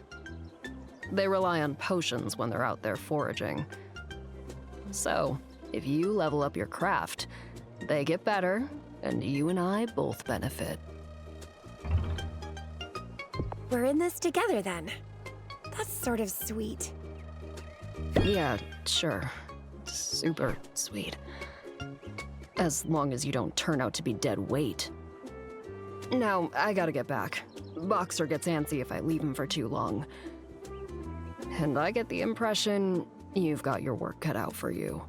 Speaker 5: They rely on potions when they're out there foraging. So, if you level up your craft, they get better, and you and I both benefit.
Speaker 8: We're in this together then. That's sort of sweet.
Speaker 5: Yeah, sure. Super sweet. As long as you don't turn out to be dead weight. Now, I gotta get back. Boxer gets antsy if I leave him for too long. And I get the impression you've got your work cut out for you.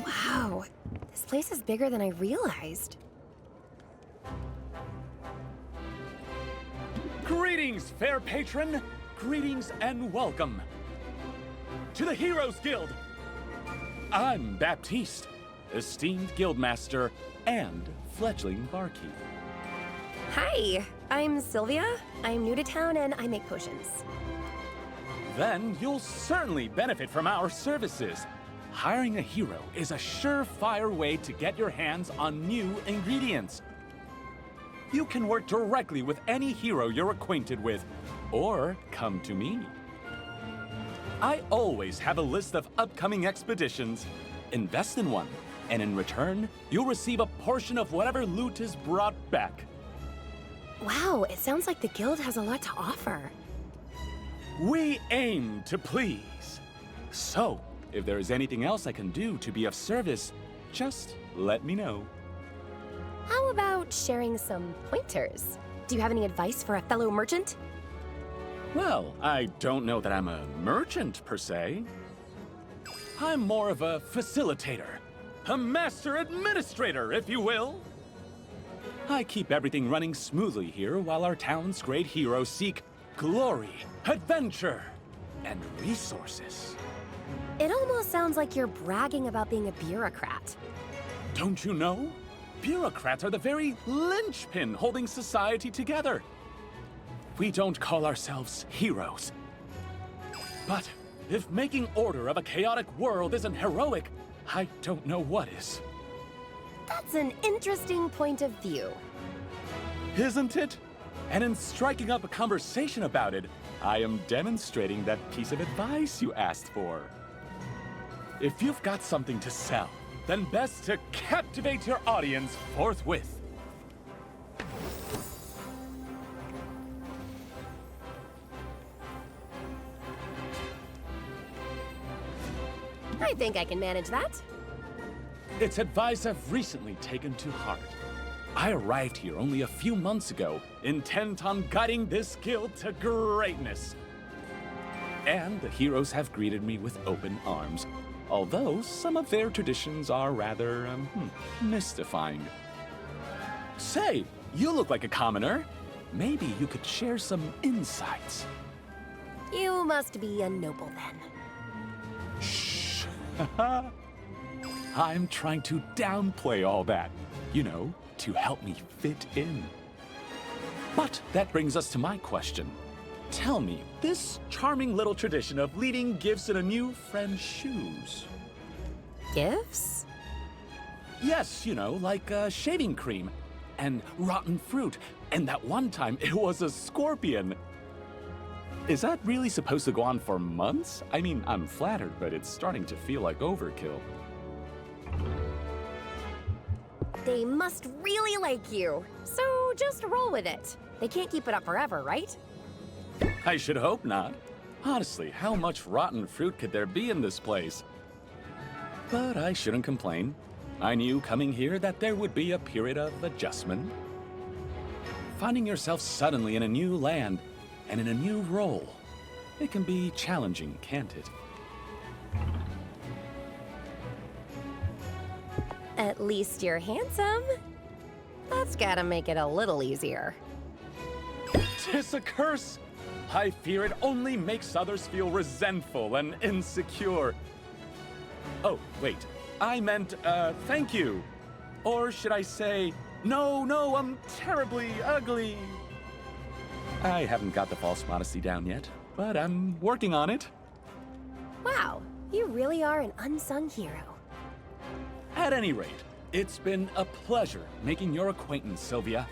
Speaker 8: Wow, this place is bigger than I realized.
Speaker 9: Greetings, fair patron. Greetings and welcome to the Heroes Guild. I'm Baptiste, esteemed guildmaster and fledgling barkeep.
Speaker 8: Hi, I'm Sylvia. I'm new to town and I make potions.
Speaker 9: then you'll certainly benefit from our services. Hiring a hero is a surefire way to get your hands on new ingredients. You can work directly with any hero you're acquainted with, or come to me. I always have a list of upcoming expeditions. Invest in one, and in return, you'll receive a portion of whatever loot is brought back.
Speaker 8: Wow, it sounds like the guild has a lot to offer.
Speaker 9: We aim to please. So, if there is anything else I can do to be of service, just let me know.
Speaker 8: How about sharing some pointers? Do you have any advice for a fellow merchant?
Speaker 9: Well, I don't know that I'm a merchant per se. I'm more of a facilitator, a master administrator, if you will. I keep everything running smoothly here while our town's great heroes seek glory, adventure, and resources.
Speaker 8: It almost sounds like you're bragging about being a bureaucrat.
Speaker 9: Don't you know? Bureaucrats are the very linchpin holding society together. We don't call ourselves heroes. But if making order of a chaotic world isn't heroic, I don't know what is.
Speaker 8: That's an interesting point of view.
Speaker 9: Isn't it? And in striking up a conversation about it, I am demonstrating that piece of advice you asked for. If you've got something to sell, then best to captivate your audience forthwith.
Speaker 8: I think I can manage that.
Speaker 9: It's advice I've recently taken to heart. I arrived here only a few months ago, intent on guiding this guild to greatness. And the heroes have greeted me with open arms, although some of their traditions are rather, mystifying. Say, you look like a commoner. Maybe you could share some insights.
Speaker 8: You must be a noble then.
Speaker 9: Shh. I'm trying to downplay all that, to help me fit in. But that brings us to my question. Tell me, this charming little tradition of leaving gifts in a new friend's shoes.
Speaker 8: Gifts?
Speaker 9: Yes, like shaving cream and rotten fruit, and that one time it was a scorpion. Is that really supposed to go on for months? I mean, I'm flattered, but it's starting to feel like overkill.
Speaker 8: They must really like you, so just roll with it. They can't keep it up forever, right?
Speaker 9: I should hope not. Honestly, how much rotten fruit could there be in this place? But I shouldn't complain. I knew coming here that there would be a period of adjustment. Finding yourself suddenly in a new land and in a new role, it can be challenging, can't it?
Speaker 8: At least you're handsome. That's gotta make it a little easier.
Speaker 9: 'Tis a curse! I fear it only makes others feel resentful and insecure. Oh, wait. I meant, thank you. Or should I say, no, I'm terribly ugly. I haven't got the false modesty down yet, but I'm working on it.
Speaker 8: Wow, you really are an unsung hero.
Speaker 9: At any rate, it's been a pleasure making your acquaintance, Sylvia.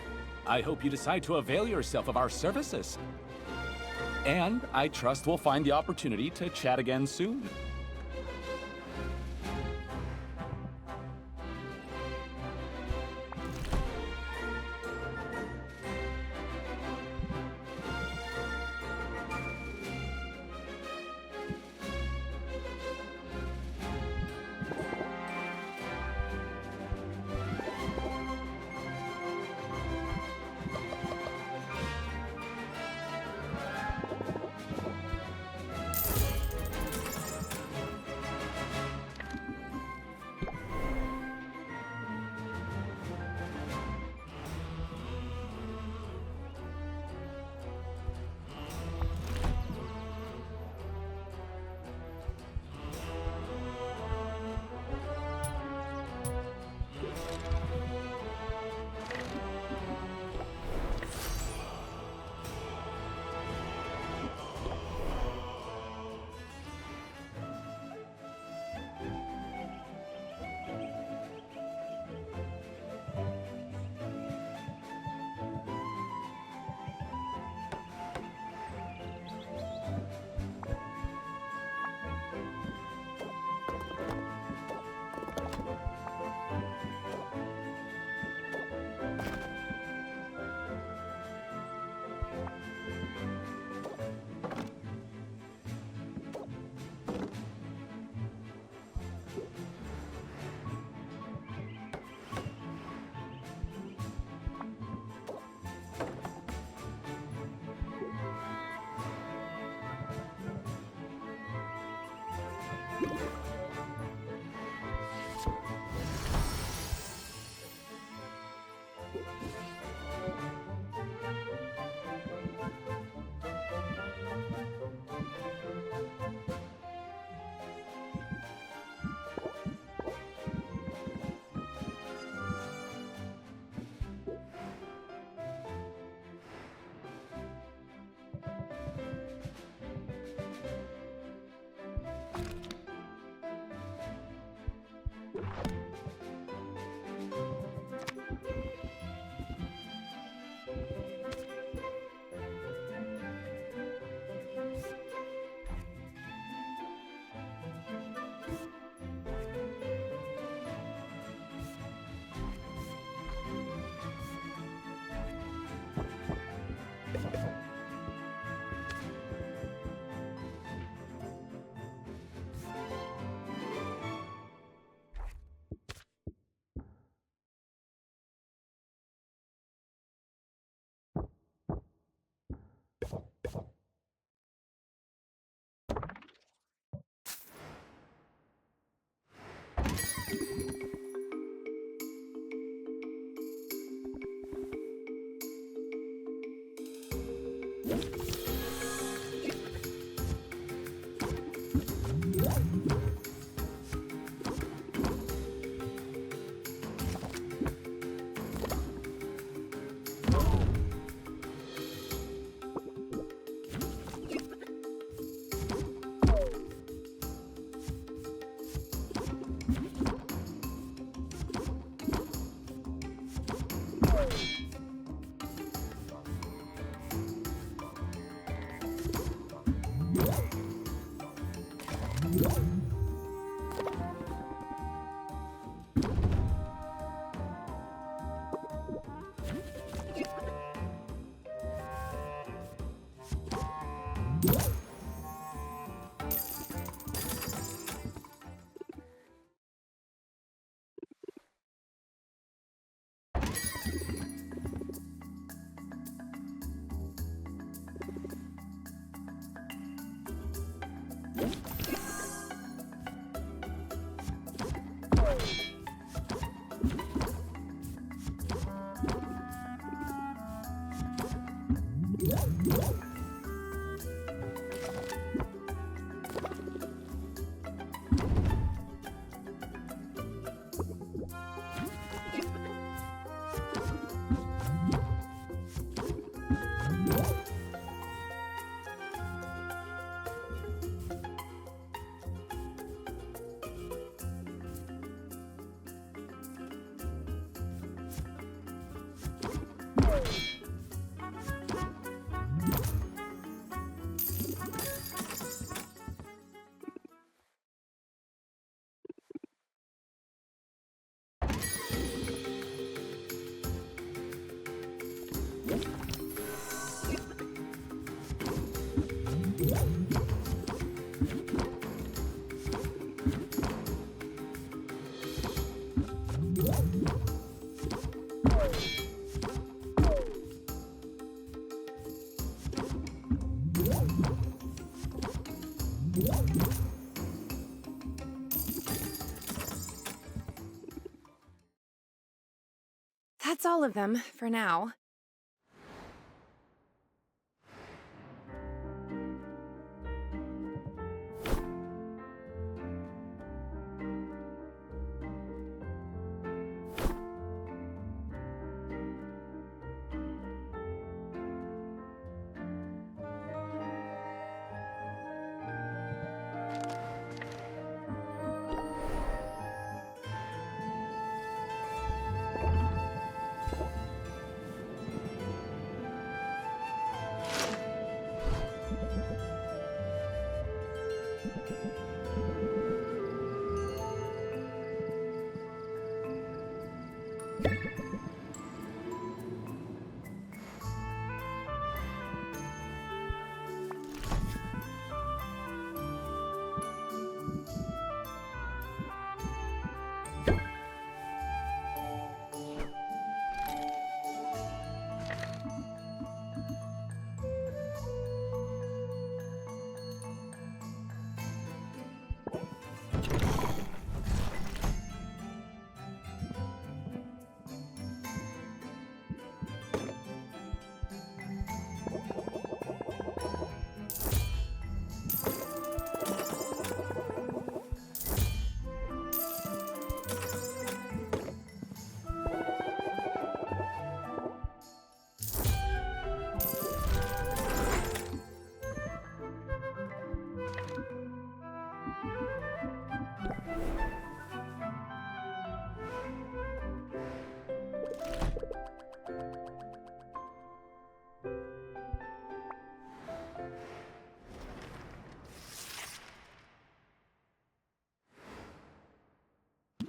Speaker 9: I hope you decide to avail yourself of our services. And I trust we'll find the opportunity to chat again soon.
Speaker 3: That's all of them, for now.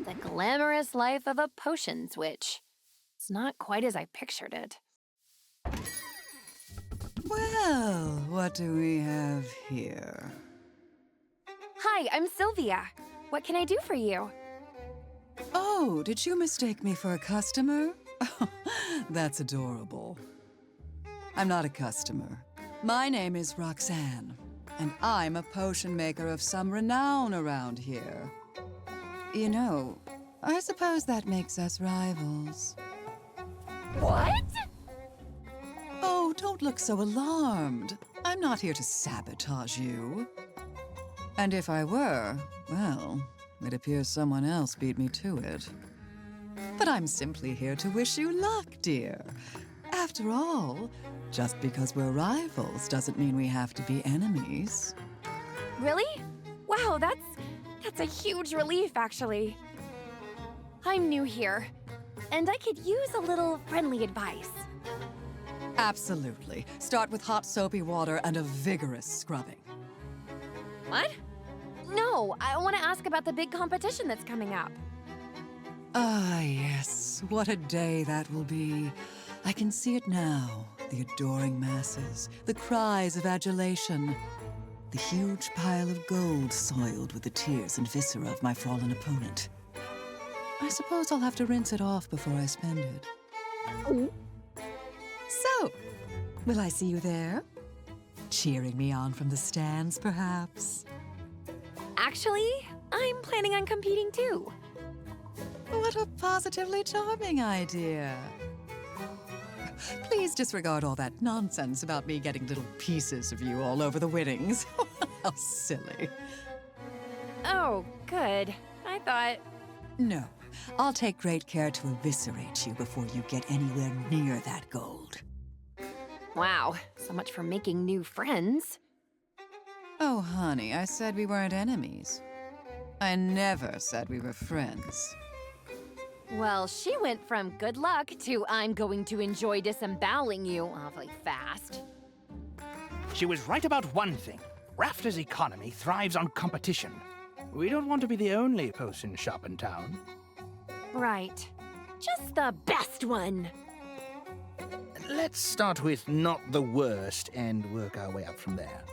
Speaker 8: The glamorous life of a potions witch. It's not quite as I pictured it.
Speaker 10: Well, what do we have here?
Speaker 3: Hi, I'm Sylvia. What can I do for you?
Speaker 10: Oh, did you mistake me for a customer? That's adorable. I'm not a customer. My name is Roxanne, and I'm a potion maker of some renown around here. You know, I suppose that makes us rivals.
Speaker 3: What?
Speaker 10: Oh, don't look so alarmed. I'm not here to sabotage you. And if I were, well, it appears someone else beat me to it. But I'm simply here to wish you luck, dear. After all, just because we're rivals doesn't mean we have to be enemies.
Speaker 3: Really? Wow, that's a huge relief, actually. I'm new here, and I could use a little friendly advice.
Speaker 10: Absolutely. Start with hot soapy water and a vigorous scrubbing.
Speaker 3: What? No, I want to ask about the big competition that's coming up.
Speaker 10: Ah, yes. What a day that will be. I can see it now. The adoring masses, the cries of adulation, the huge pile of gold soiled with the tears and viscera of my fallen opponent. I suppose I'll have to rinse it off before I spend it. So, will I see you there? Cheering me on from the stands, perhaps?
Speaker 3: Actually, I'm planning on competing too.
Speaker 10: What a positively charming idea. Please disregard all that nonsense about me getting little pieces of you all over the winnings. How silly.
Speaker 3: Oh, good. I thought...
Speaker 10: No, I'll take great care to eviscerate you before you get anywhere near that gold.
Speaker 3: Wow, so much for making new friends.
Speaker 10: Oh, honey, I said we weren't enemies. I never said we were friends.
Speaker 3: Well, she went from good luck to I'm going to enjoy disemboweling you awfully fast.
Speaker 4: She was right about one thing. Rafter's economy thrives on competition. We don't want to be the only potion shop in town.
Speaker 3: Right. Just the best one.
Speaker 4: Let's start with not the worst and work our way up from there.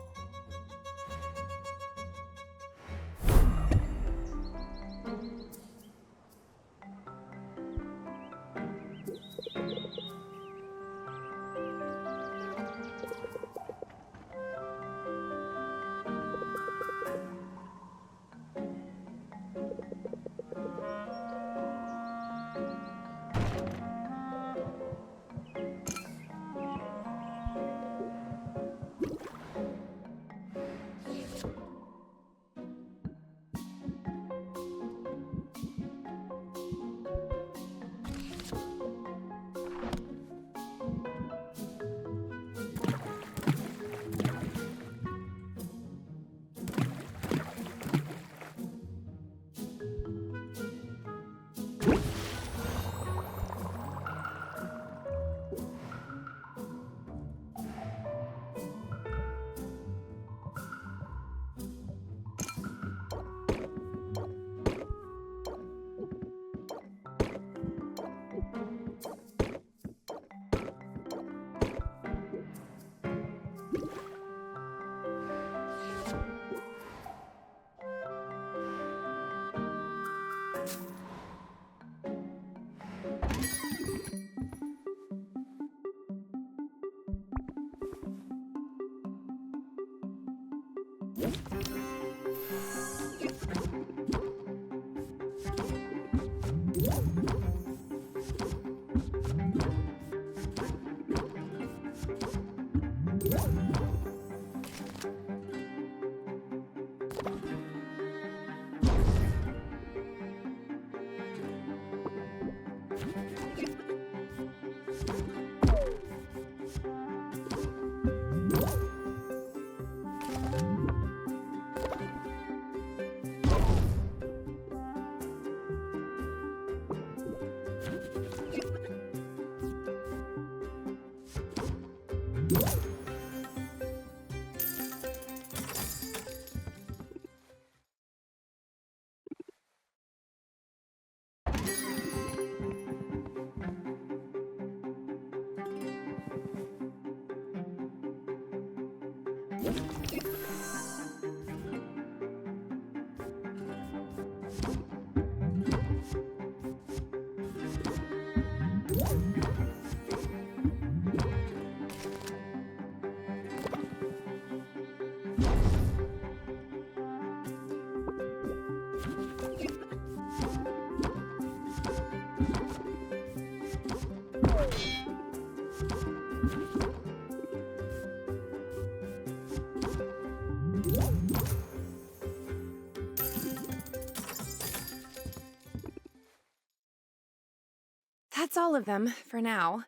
Speaker 3: That's all of them for now.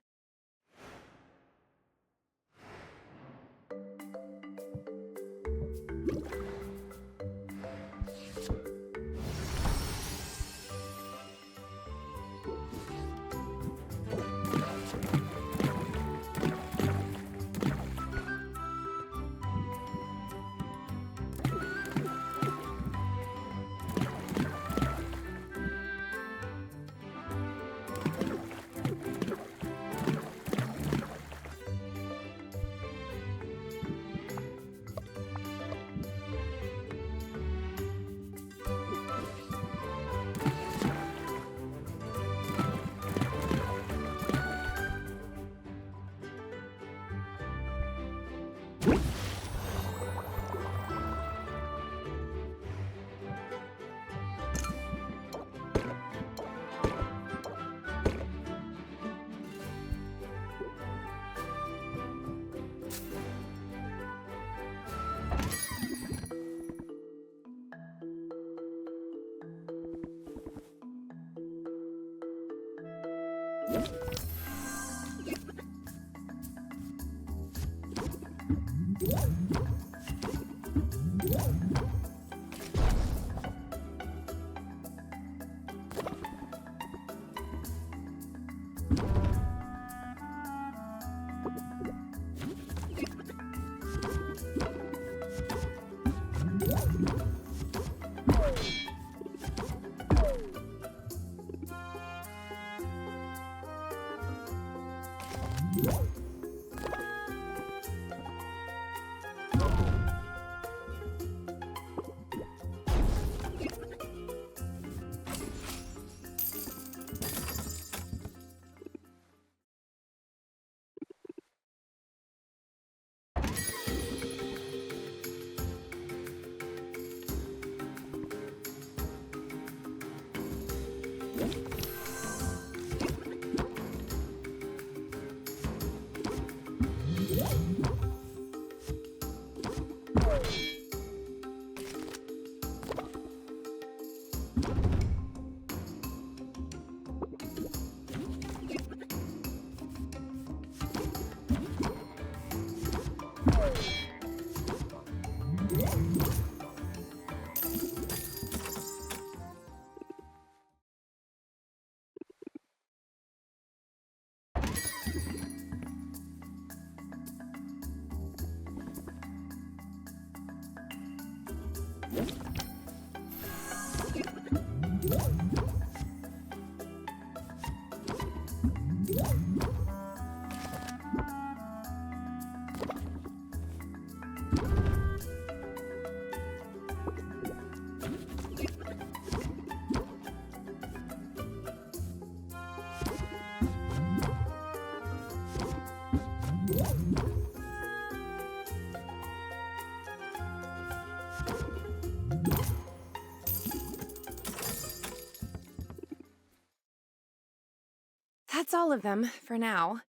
Speaker 3: That's all of them for now.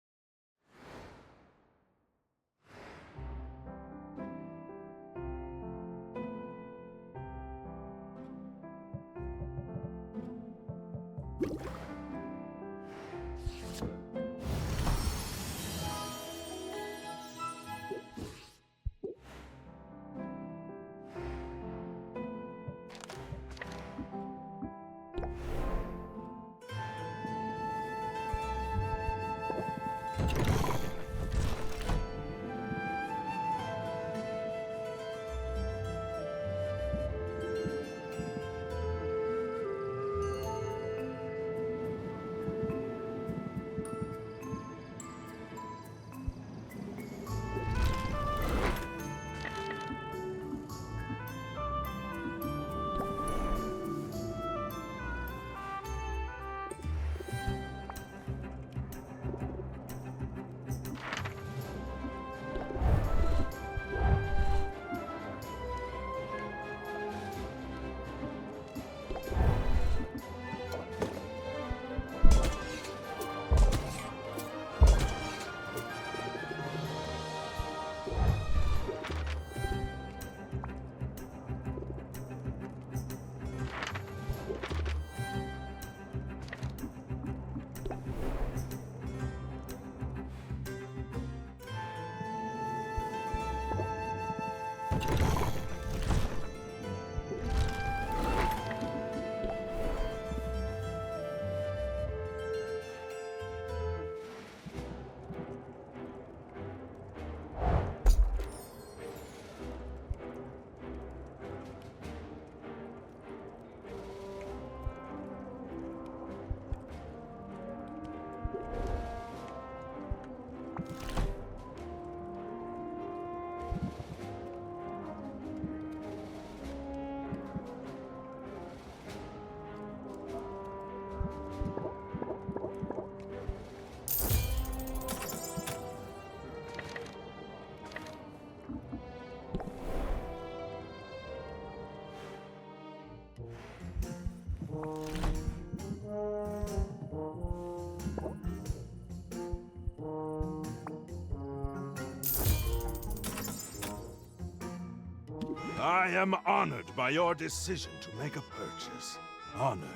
Speaker 7: I am honored by your decision to make a purchase. Honored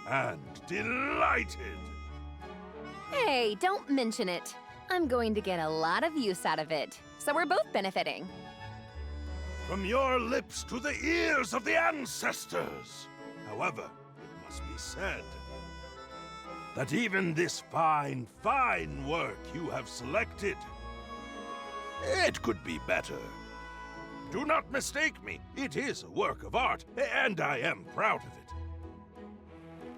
Speaker 7: and delighted.
Speaker 8: Hey, don't mention it. I'm going to get a lot of use out of it, so we're both benefiting.
Speaker 7: From your lips to the ears of the ancestors. However, it must be said that even this fine, fine work you have selected, it could be better. Do not mistake me, it is a work of art, and I am proud of it.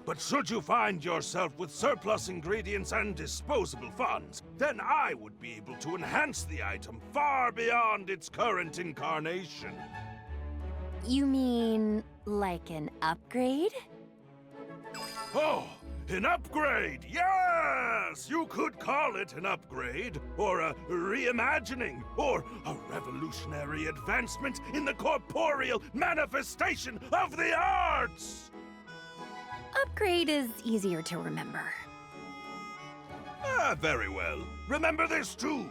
Speaker 7: But should you find yourself with surplus ingredients and disposable funds, then I would be able to enhance the item far beyond its current incarnation.
Speaker 8: You mean like an upgrade?
Speaker 7: Oh, an upgrade! Yes! You could call it an upgrade, or a reimagining, or a revolutionary advancement in the corporeal manifestation of the arts!
Speaker 8: Upgrade is easier to remember.
Speaker 7: Ah, very well. Remember this too.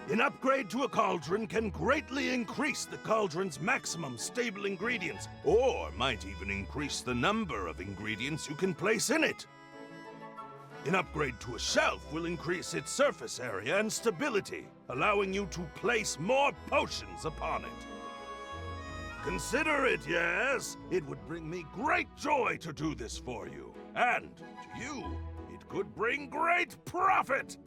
Speaker 7: An upgrade to a cauldron can greatly increase the cauldron's maximum stable ingredients, or might even increase the number of ingredients you can place in it. An upgrade to a shelf will increase its surface area and stability, allowing you to place more potions upon it. Consider it, yes? It would bring me great joy to do this for you. And to you, it could bring great profit!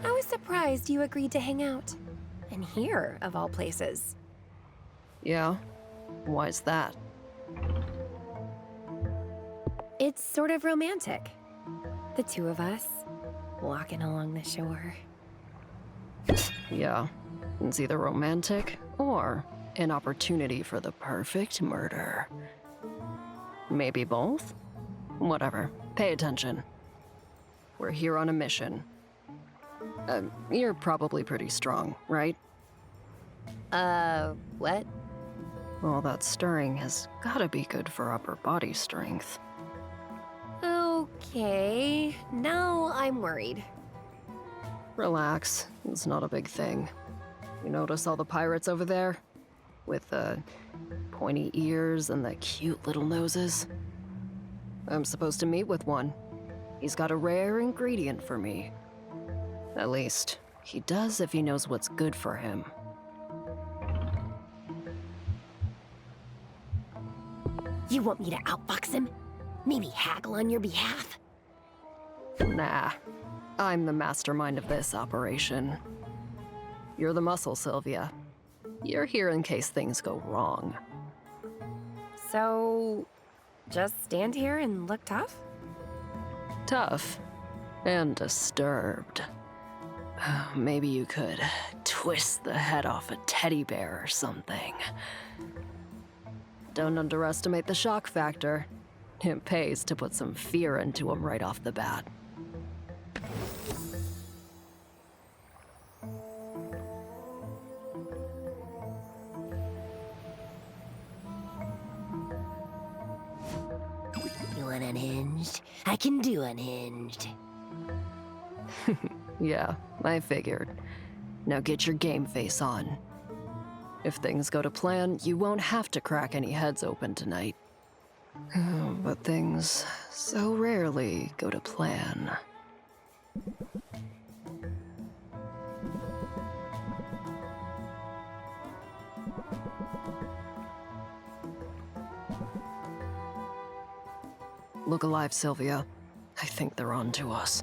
Speaker 8: I was surprised you agreed to hang out. And here, of all places.
Speaker 5: Yeah? Why's that?
Speaker 8: It's sort of romantic. The two of us, walking along the shore.
Speaker 5: Yeah. It's either romantic or an opportunity for the perfect murder. Maybe both? Whatever. Pay attention. We're here on a mission. You're probably pretty strong, right?
Speaker 8: What?
Speaker 5: All that stirring has gotta be good for upper body strength.
Speaker 8: Okay, now I'm worried.
Speaker 5: Relax, it's not a big thing. You notice all the pirates over there? With the pointy ears and the cute little noses? I'm supposed to meet with one. He's got a rare ingredient for me. At least, he does if he knows what's good for him.
Speaker 8: You want me to outfox him? Maybe haggle on your behalf?
Speaker 5: Nah, I'm the mastermind of this operation. You're the muscle, Sylvia. You're here in case things go wrong.
Speaker 8: So, just stand here and look tough?
Speaker 5: Tough. And disturbed. Maybe you could twist the head off a teddy bear or something. Don't underestimate the shock factor. It pays to put some fear into him right off the bat.
Speaker 8: You want unhinged? I can do unhinged.
Speaker 5: Yeah, I figured. Now get your game face on. If things go to plan, you won't have to crack any heads open tonight. But things so rarely go to plan. Look alive, Sylvia. I think they're on to us.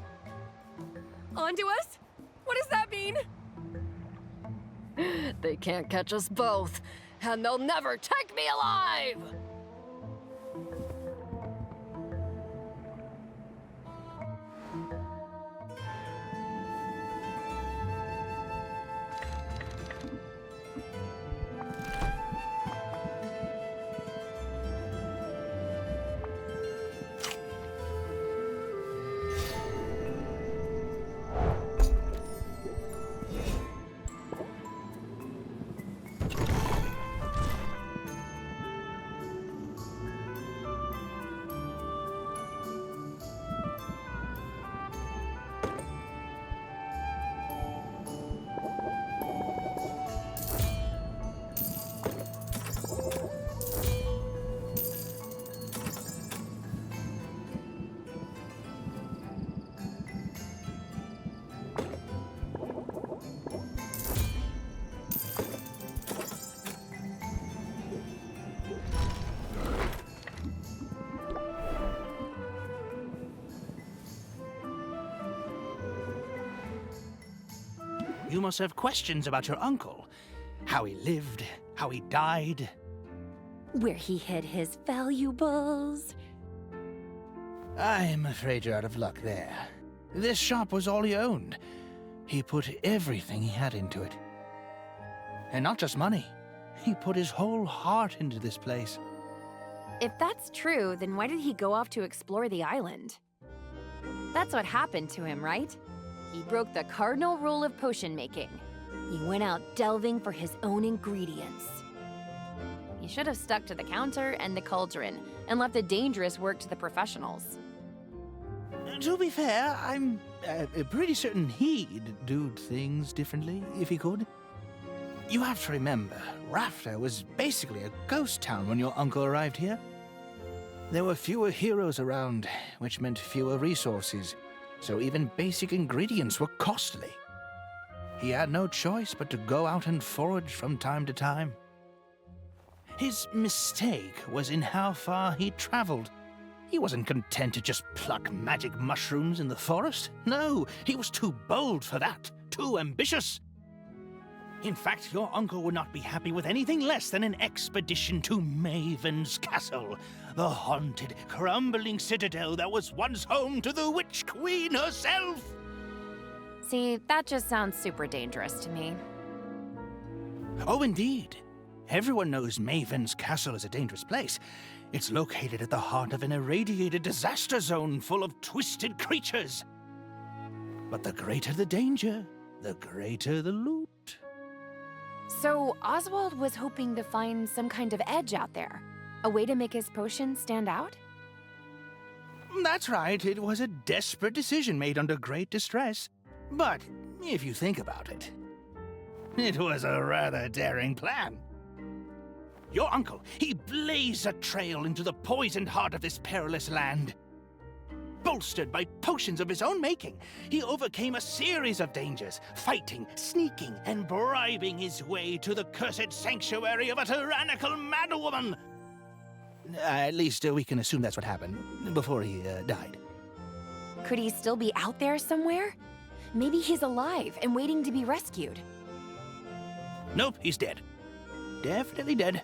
Speaker 3: Onto us? What does that mean?
Speaker 5: They can't catch us both, and they'll never take me alive!
Speaker 4: you must have questions about your uncle. How he lived, how he died.
Speaker 8: Where he hid his valuables.
Speaker 4: I'm afraid you're out of luck there. This shop was all he owned. He put everything he had into it. And not just money. He put his whole heart into this place.
Speaker 8: If that's true, then why did he go off to explore the island? That's what happened to him, right? He broke the cardinal rule of potion making. He went out delving for his own ingredients. He should have stuck to the counter and the cauldron and left the dangerous work to the professionals.
Speaker 4: To be fair, I'm pretty certain he'd do things differently if he could. You have to remember, Rafter was basically a ghost town when your uncle arrived here. There were fewer heroes around, which meant fewer resources, so even basic ingredients were costly. He had no choice but to go out and forage from time to time. His mistake was in how far he traveled. He wasn't content to just pluck magic mushrooms in the forest. No, he was too bold for that, too ambitious. In fact, your uncle would not be happy with anything less than an expedition to Maven's Castle, the haunted, crumbling citadel that was once home to the Witch Queen herself.
Speaker 8: See, that just sounds super dangerous to me.
Speaker 4: Oh, indeed. Everyone knows Maven's Castle is a dangerous place. It's located at the heart of an irradiated disaster zone full of twisted creatures. But the greater the danger, the greater the loot.
Speaker 8: So Oswald was hoping to find some kind of edge out there, a way to make his potion stand out?
Speaker 4: That's right, it was a desperate decision made under great distress. But if you think about it, it was a rather daring plan. Your uncle, he blazed a trail into the poisoned heart of this perilous land. Bolstered by potions of his own making, he overcame a series of dangers, fighting, sneaking, and bribing his way to the cursed sanctuary of a tyrannical madwoman. At least we can assume that's what happened before he died.
Speaker 8: Could he still be out there somewhere? Maybe he's alive and waiting to be rescued.
Speaker 4: Nope, he's dead. Definitely dead.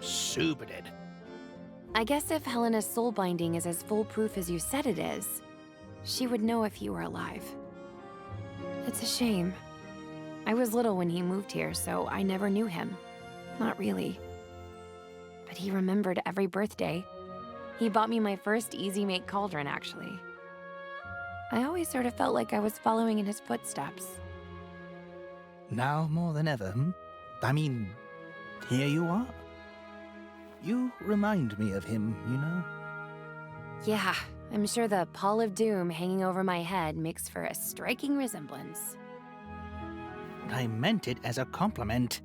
Speaker 4: Super dead.
Speaker 8: I guess if Helena's soul binding is as foolproof as you said it is, she would know if he were alive. It's a shame. I was little when he moved here, so I never knew him. Not really. But he remembered every birthday. He bought me my first Easy Make cauldron, actually. I always sort of felt like I was following in his footsteps.
Speaker 4: Now more than ever, I mean, here you are. You remind me of him, you know?
Speaker 8: Yeah, I'm sure the pall of doom hanging over my head makes for a striking resemblance.
Speaker 4: I meant it as a compliment.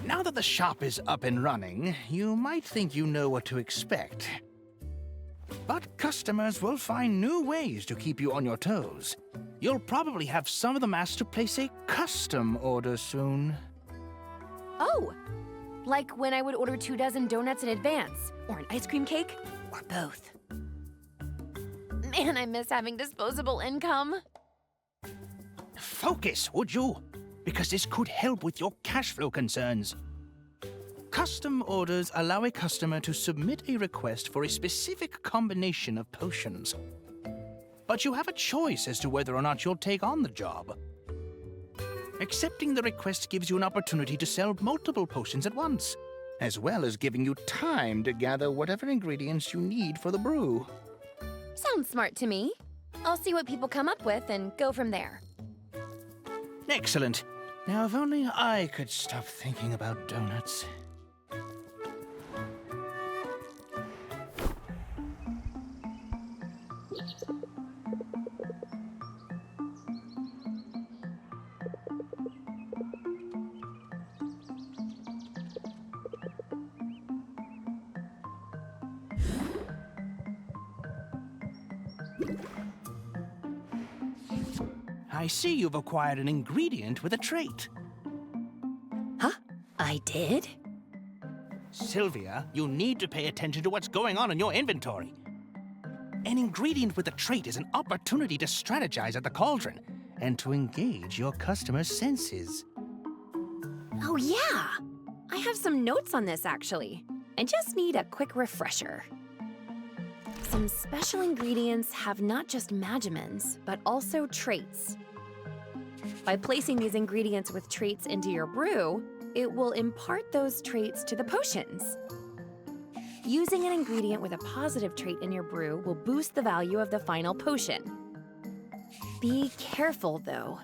Speaker 4: Now that the shop is up and running, you might think you know what to expect. But customers will find new ways to keep you on your toes. You'll probably have some of them asked to place a custom order soon.
Speaker 8: Oh! Like when I would order 24 donuts in advance, or an ice cream cake, or both. Man, I miss having disposable income.
Speaker 4: Focus, would you? Because this could help with your cash flow concerns. Custom orders allow a customer to submit a request for a specific combination of potions. But you have a choice as to whether or not you'll take on the job. Accepting the request gives you an opportunity to sell multiple potions at once, as well as giving you time to gather whatever ingredients you need for the brew.
Speaker 8: Sounds smart to me. I'll see what people come up with and go from there.
Speaker 4: Excellent. Now, if only I could stop thinking about donuts. I see you've acquired an ingredient with a trait.
Speaker 8: I did?
Speaker 4: Sylvia, you need to pay attention to what's going on in your inventory. An ingredient with a trait is an opportunity to strategize at the cauldron and to engage your customers' senses.
Speaker 8: Oh, yeah! I have some notes on this, actually. I just need a quick refresher. Some special ingredients have not just magimens, but also traits. By placing these ingredients with traits into your brew, it will impart those traits to the potions. Using an ingredient with a positive trait in your brew will boost the value of the final potion. Be careful, though.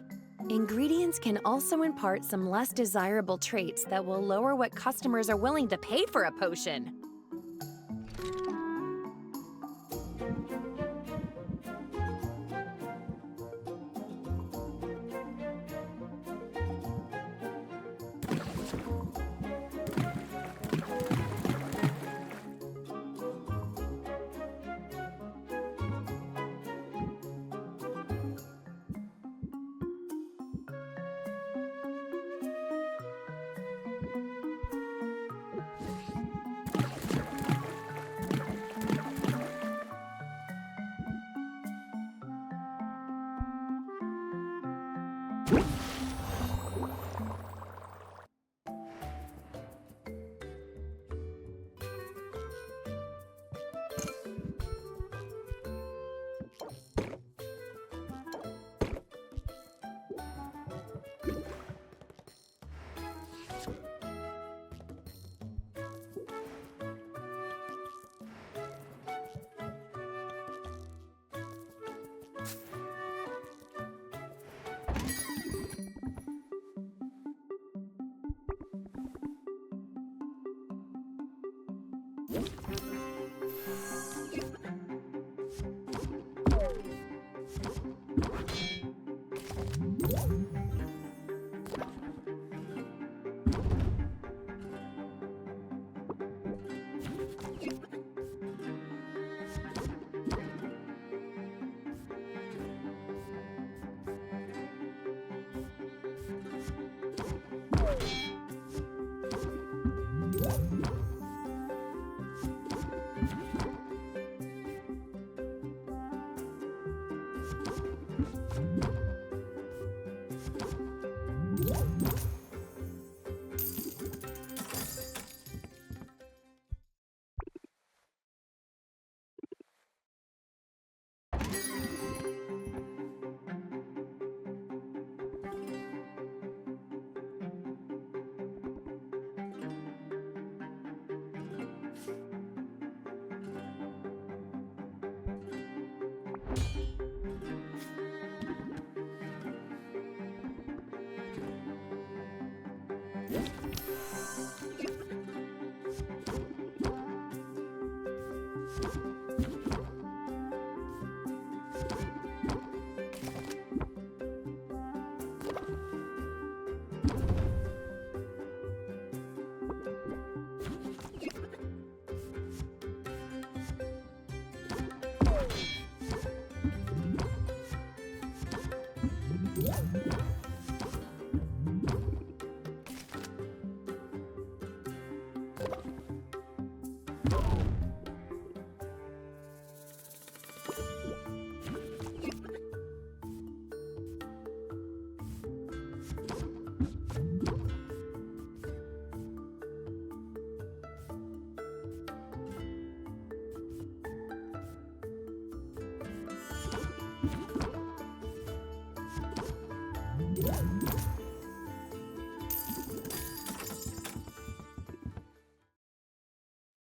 Speaker 8: Ingredients can also impart some less desirable traits that will lower what customers are willing to pay for a potion.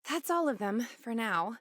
Speaker 3: That's all of them, for now.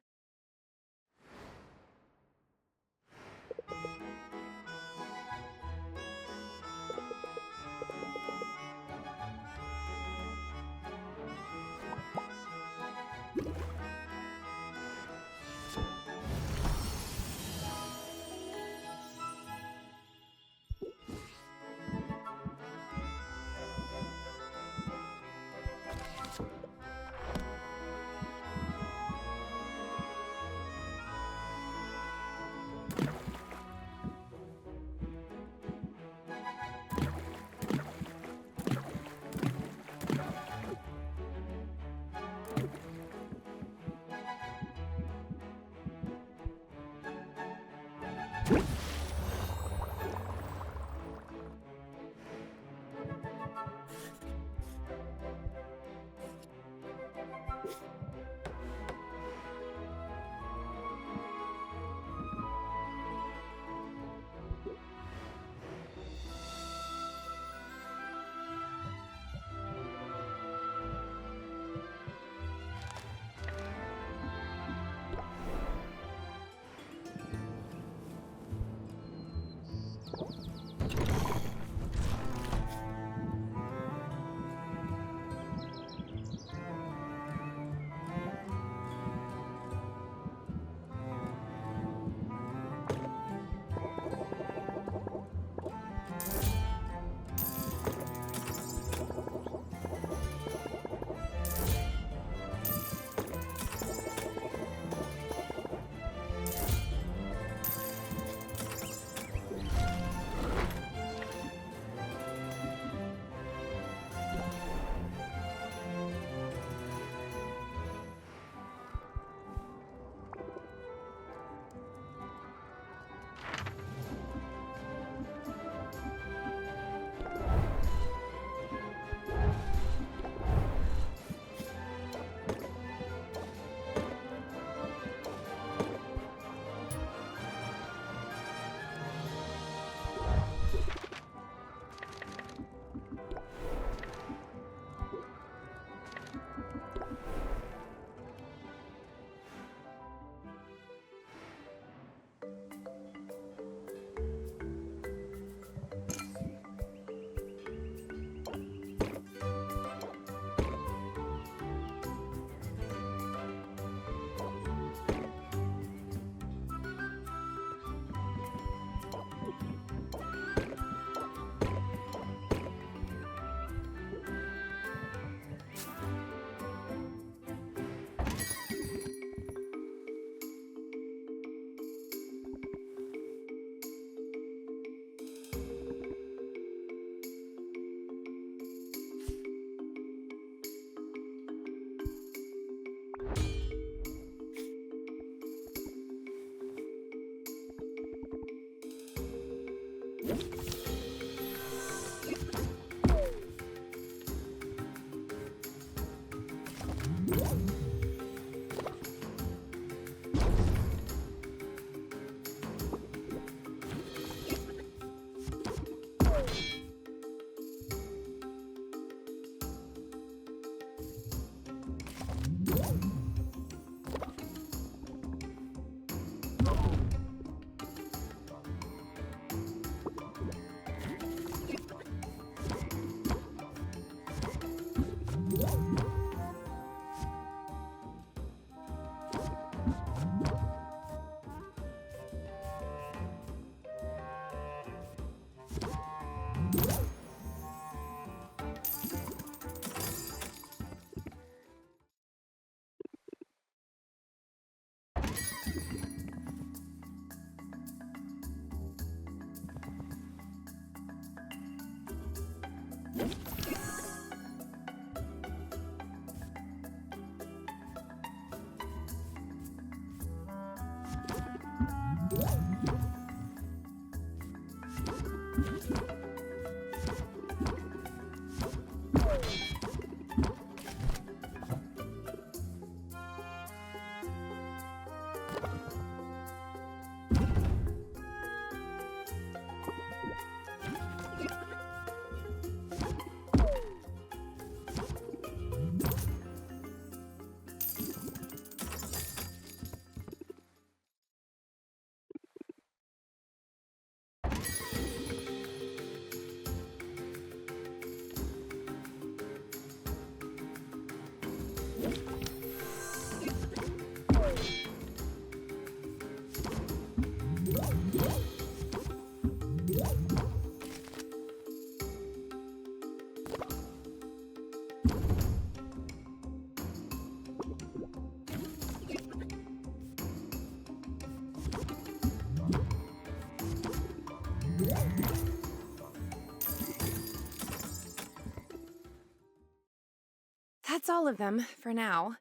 Speaker 3: That's all of them, for now.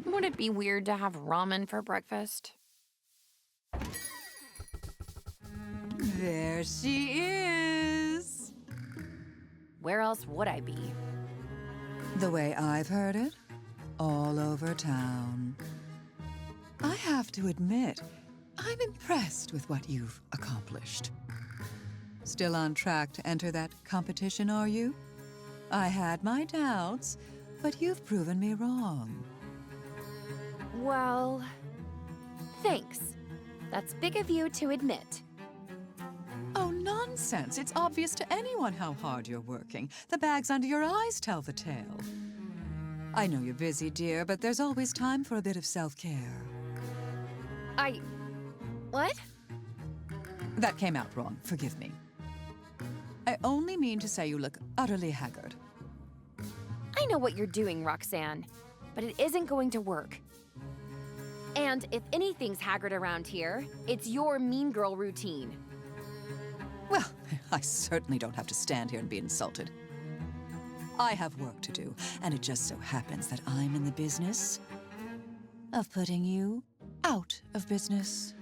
Speaker 8: Would it be weird to have ramen for breakfast?
Speaker 10: There she is.
Speaker 8: Where else would I be?
Speaker 10: The way I've heard it, all over town. I have to admit, I'm impressed with what you've accomplished. Still on track to enter that competition, are you? I had my doubts, but you've proven me wrong.
Speaker 8: Well, thanks. That's big of you to admit.
Speaker 10: Oh, nonsense. It's obvious to anyone how hard you're working. The bags under your eyes tell the tale. I know you're busy, dear, but there's always time for a bit of self-care.
Speaker 8: What?
Speaker 10: That came out wrong. Forgive me. I only mean to say you look utterly haggard.
Speaker 8: I know what you're doing, Roxanne, but it isn't going to work. And if anything's haggard around here, it's your mean girl routine.
Speaker 10: Well, I certainly don't have to stand here and be insulted. I have work to do, and it just so happens that I'm in the business of putting you out of business.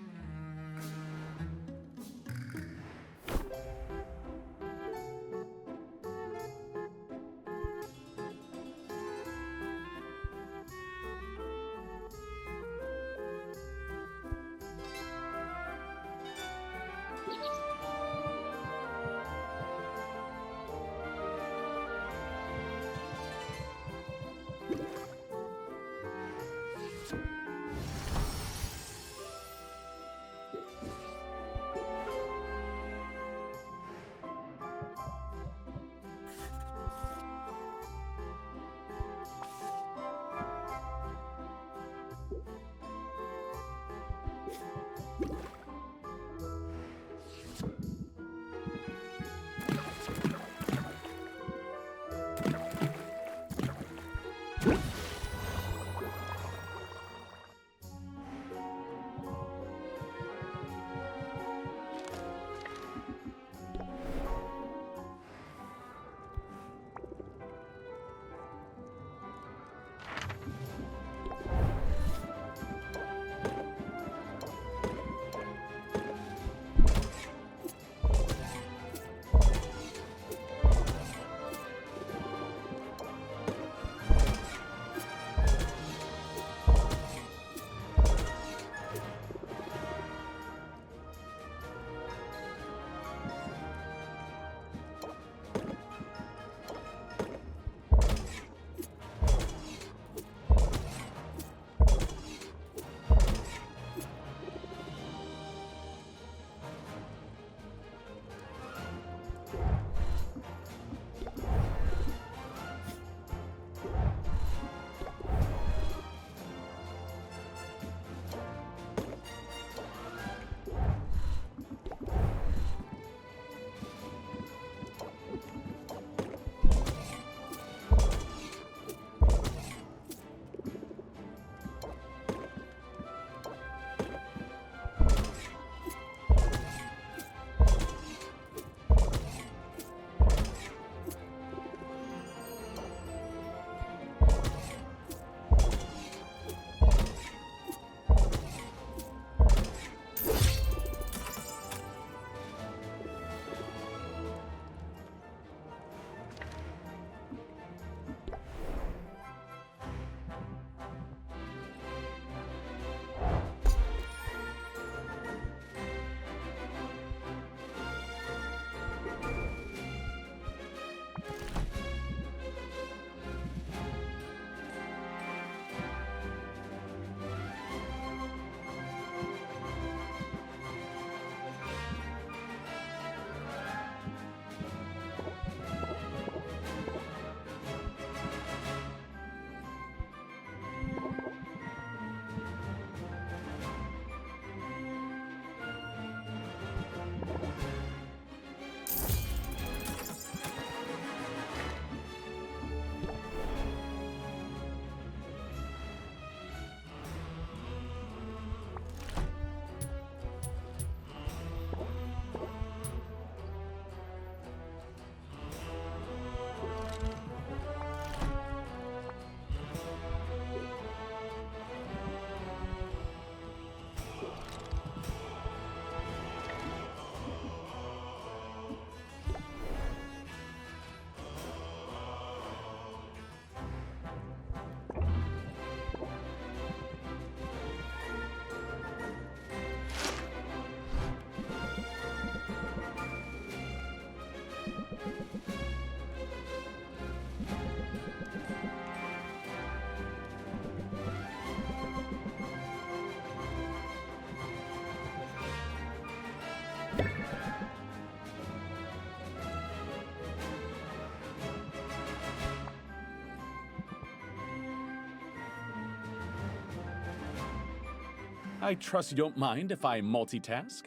Speaker 9: I trust you don't mind if I multitask?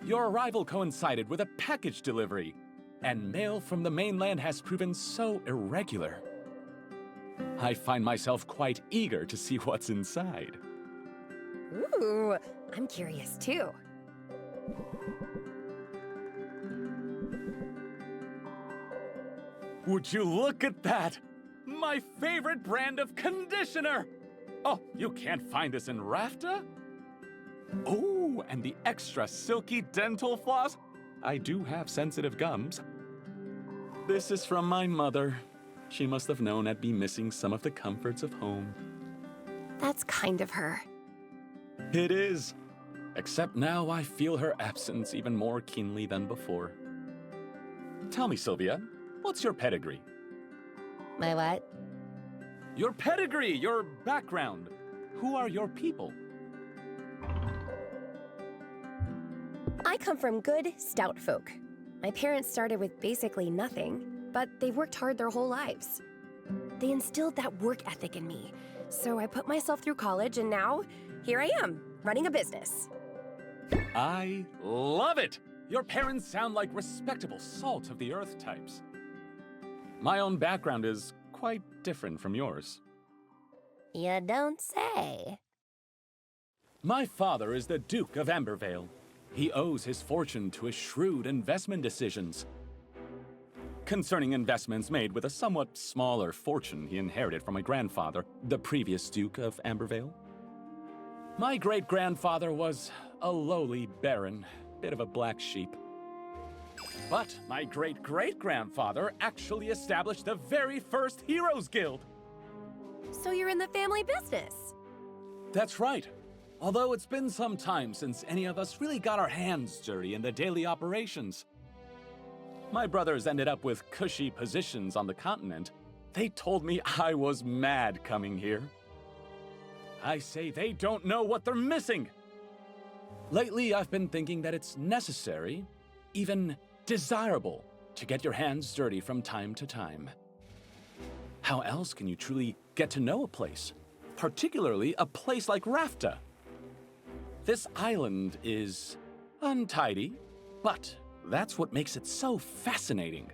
Speaker 9: Your arrival coincided with a package delivery, and mail from the mainland has proven so irregular. I find myself quite eager to see what's inside.
Speaker 3: Ooh, I'm curious too.
Speaker 9: Would you look at that? My favorite brand of conditioner! Oh, you can't find this in Rafta? Oh, and the extra silky dental floss? I do have sensitive gums. This is from my mother. She must have known I'd be missing some of the comforts of home.
Speaker 3: That's kind of her.
Speaker 9: It is. Except now I feel her absence even more keenly than before. Tell me, Sylvia, what's your pedigree?
Speaker 3: My what?
Speaker 9: Your pedigree, your background. Who are your people?
Speaker 11: I come from good, stout folk. My parents started with basically nothing, but they've worked hard their whole lives. They instilled that work ethic in me, so I put myself through college, and now, here I am, running a business.
Speaker 9: I love it! Your parents sound like respectable salt-of-the-earth types. My own background is quite different from yours.
Speaker 11: You don't say.
Speaker 9: My father is the Duke of Ambervale. He owes his fortune to his shrewd investment decisions. Concerning investments made with a somewhat smaller fortune he inherited from my grandfather, the previous Duke of Ambervale. My great-grandfather was a lowly baron, bit of a black sheep. But my great-great-grandfather actually established the very first Heroes Guild.
Speaker 11: So you're in the family business?
Speaker 9: That's right. Although it's been some time since any of us really got our hands dirty in the daily operations. My brothers ended up with cushy positions on the continent. They told me I was mad coming here. I say they don't know what they're missing. Lately, I've been thinking that it's necessary, even desirable, to get your hands dirty from time to time. How else can you truly get to know a place? Particularly a place like Rafta. This island is untidy, but that's what makes it so fascinating.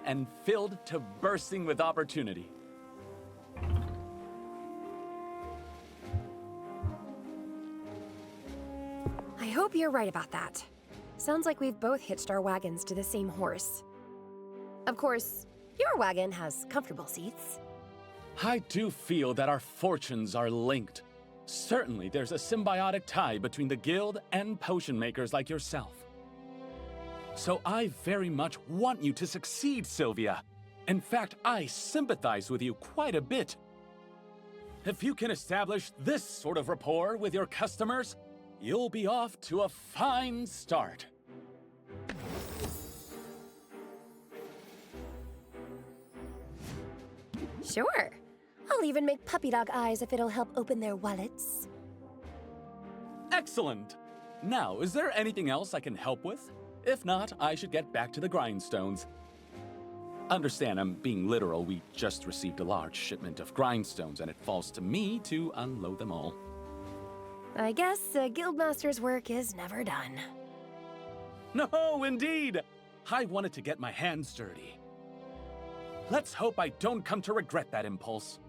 Speaker 9: And filled to bursting with opportunity.
Speaker 11: I hope you're right about that. Sounds like we've both hitched our wagons to the same horse. Of course, your wagon has comfortable seats.
Speaker 9: I do feel that our fortunes are linked. Certainly, there's a symbiotic tie between the guild and potion makers like yourself. So I very much want you to succeed, Sylvia. In fact, I sympathize with you quite a bit. If you can establish this sort of rapport with your customers, you'll be off to a fine start.
Speaker 11: Sure. I'll even make puppy dog eyes if it'll help open their wallets.
Speaker 9: Excellent! Now, is there anything else I can help with? If not, I should get back to the grindstones. Understand, I'm being literal. We just received a large shipment of grindstones, and it falls to me to unload them all.
Speaker 11: I guess a guildmaster's work is never done.
Speaker 9: No, indeed! I wanted to get my hands dirty. Let's hope I don't come to regret that impulse.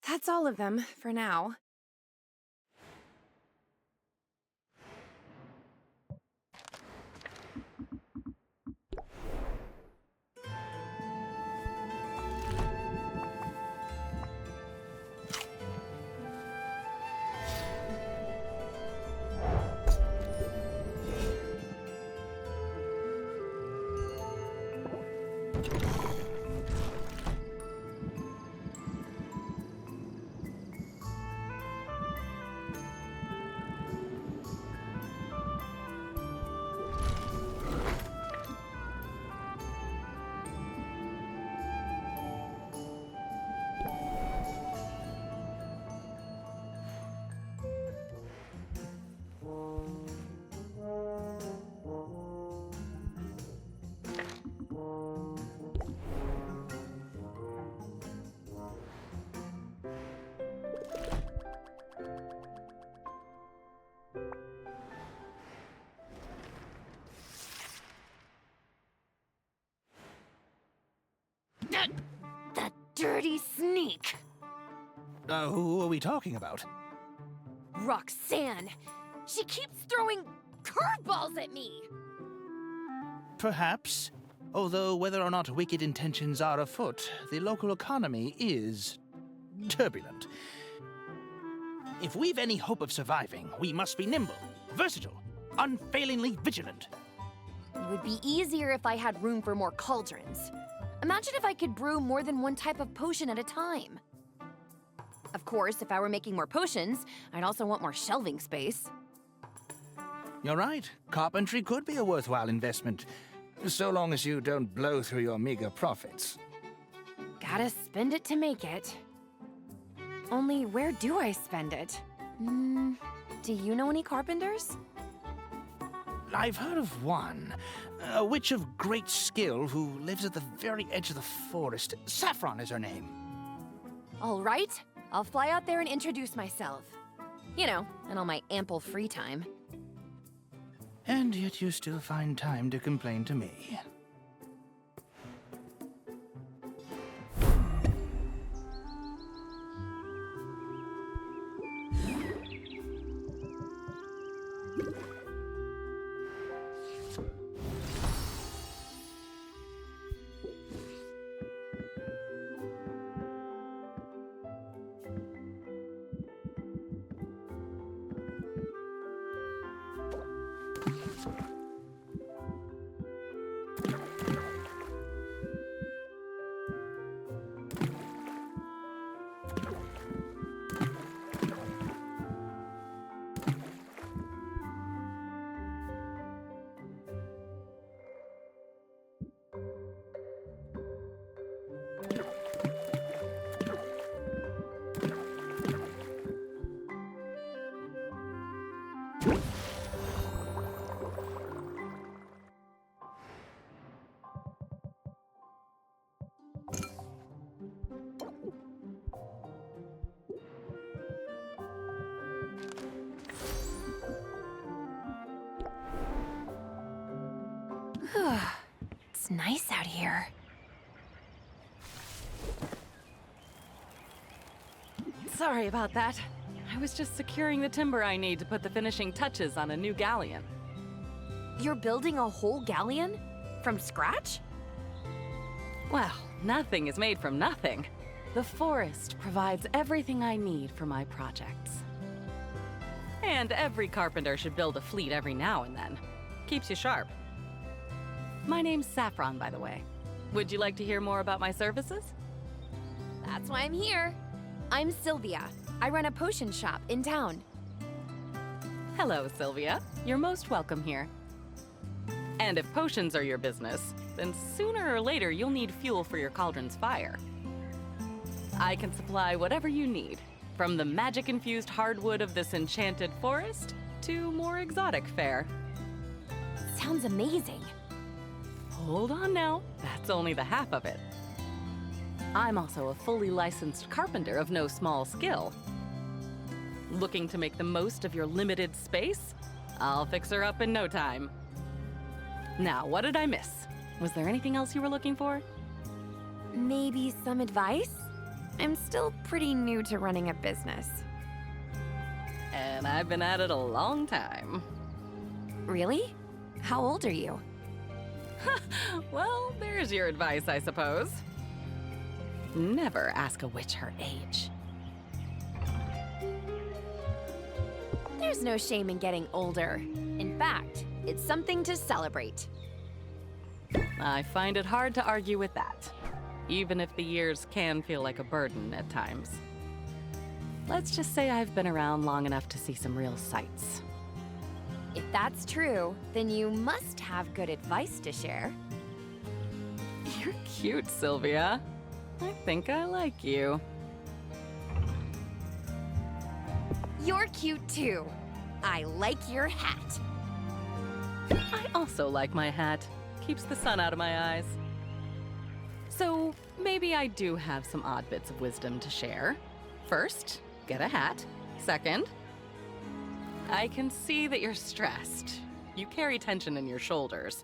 Speaker 3: That's all of them, for now.
Speaker 8: That dirty sneak!
Speaker 4: Who are we talking about?
Speaker 8: Roxanne! She keeps throwing curveballs at me!
Speaker 4: Perhaps. Although whether or not wicked intentions are afoot, the local economy is turbulent. If we've any hope of surviving, we must be nimble, versatile, unfailingly vigilant.
Speaker 8: It would be easier if I had room for more cauldrons. Imagine if I could brew more than one type of potion at a time. Of course, if I were making more potions, I'd also want more shelving space.
Speaker 4: You're right. Carpentry could be a worthwhile investment, so long as you don't blow through your meager profits.
Speaker 8: Gotta spend it to make it. Only where do I spend it? Do you know any carpenters?
Speaker 4: I've heard of one, a witch of great skill who lives at the very edge of the forest. Saffron is her name.
Speaker 8: All right, I'll fly out there and introduce myself. You know, in all my ample free time.
Speaker 4: And yet you still find time to complain to me.
Speaker 8: It's nice out here.
Speaker 12: Sorry about that. I was just securing the timber I need to put the finishing touches on a new galleon.
Speaker 8: You're building a whole galleon? From scratch?
Speaker 12: Well, nothing is made from nothing. The forest provides everything I need for my projects. And every carpenter should build a fleet every now and then. Keeps you sharp. My name's Saffron, by the way. Would you like to hear more about my services?
Speaker 8: That's why I'm here. I'm Sylvia. I run a potion shop in town.
Speaker 12: Hello, Sylvia. You're most welcome here. And if potions are your business, then sooner or later you'll need fuel for your cauldron's fire. I can supply whatever you need, from the magic-infused hardwood of this enchanted forest to more exotic fare.
Speaker 8: Sounds amazing.
Speaker 12: Hold on now, that's only the half of it. I'm also a fully licensed carpenter of no small skill. Looking to make the most of your limited space? I'll fix her up in no time. Now, what did I miss? Was there anything else you were looking for?
Speaker 8: Maybe some advice? I'm still pretty new to running a business.
Speaker 12: And I've been at it a long time.
Speaker 8: Really? How old are you?
Speaker 12: Well, there's your advice, I suppose. Never ask a witch her age.
Speaker 8: There's no shame in getting older. In fact, it's something to celebrate.
Speaker 12: I find it hard to argue with that, even if the years can feel like a burden at times. Let's just say I've been around long enough to see some real sights.
Speaker 8: If that's true, then you must have good advice to share.
Speaker 12: You're cute, Sylvia. I think I like you.
Speaker 8: You're cute too. I like your hat.
Speaker 12: I also like my hat. Keeps the sun out of my eyes. So maybe I do have some odd bits of wisdom to share. First, get a hat. Second, I can see that you're stressed. You carry tension in your shoulders.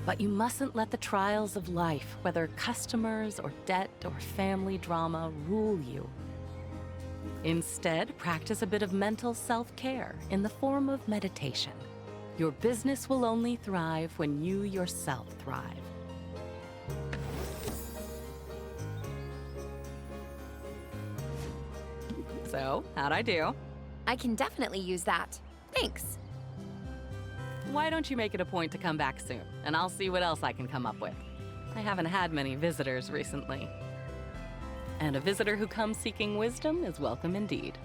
Speaker 12: But you mustn't let the trials of life, whether customers or debt or family drama, rule you. Instead, practice a bit of mental self-care in the form of meditation. Your business will only thrive when you yourself thrive. So, how'd I do?
Speaker 8: I can definitely use that. Thanks.
Speaker 12: Why don't you make it a point to come back soon, and I'll see what else I can come up with. I haven't had many visitors recently. And a visitor who comes seeking wisdom is welcome indeed.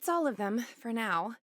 Speaker 3: That's all of them for now.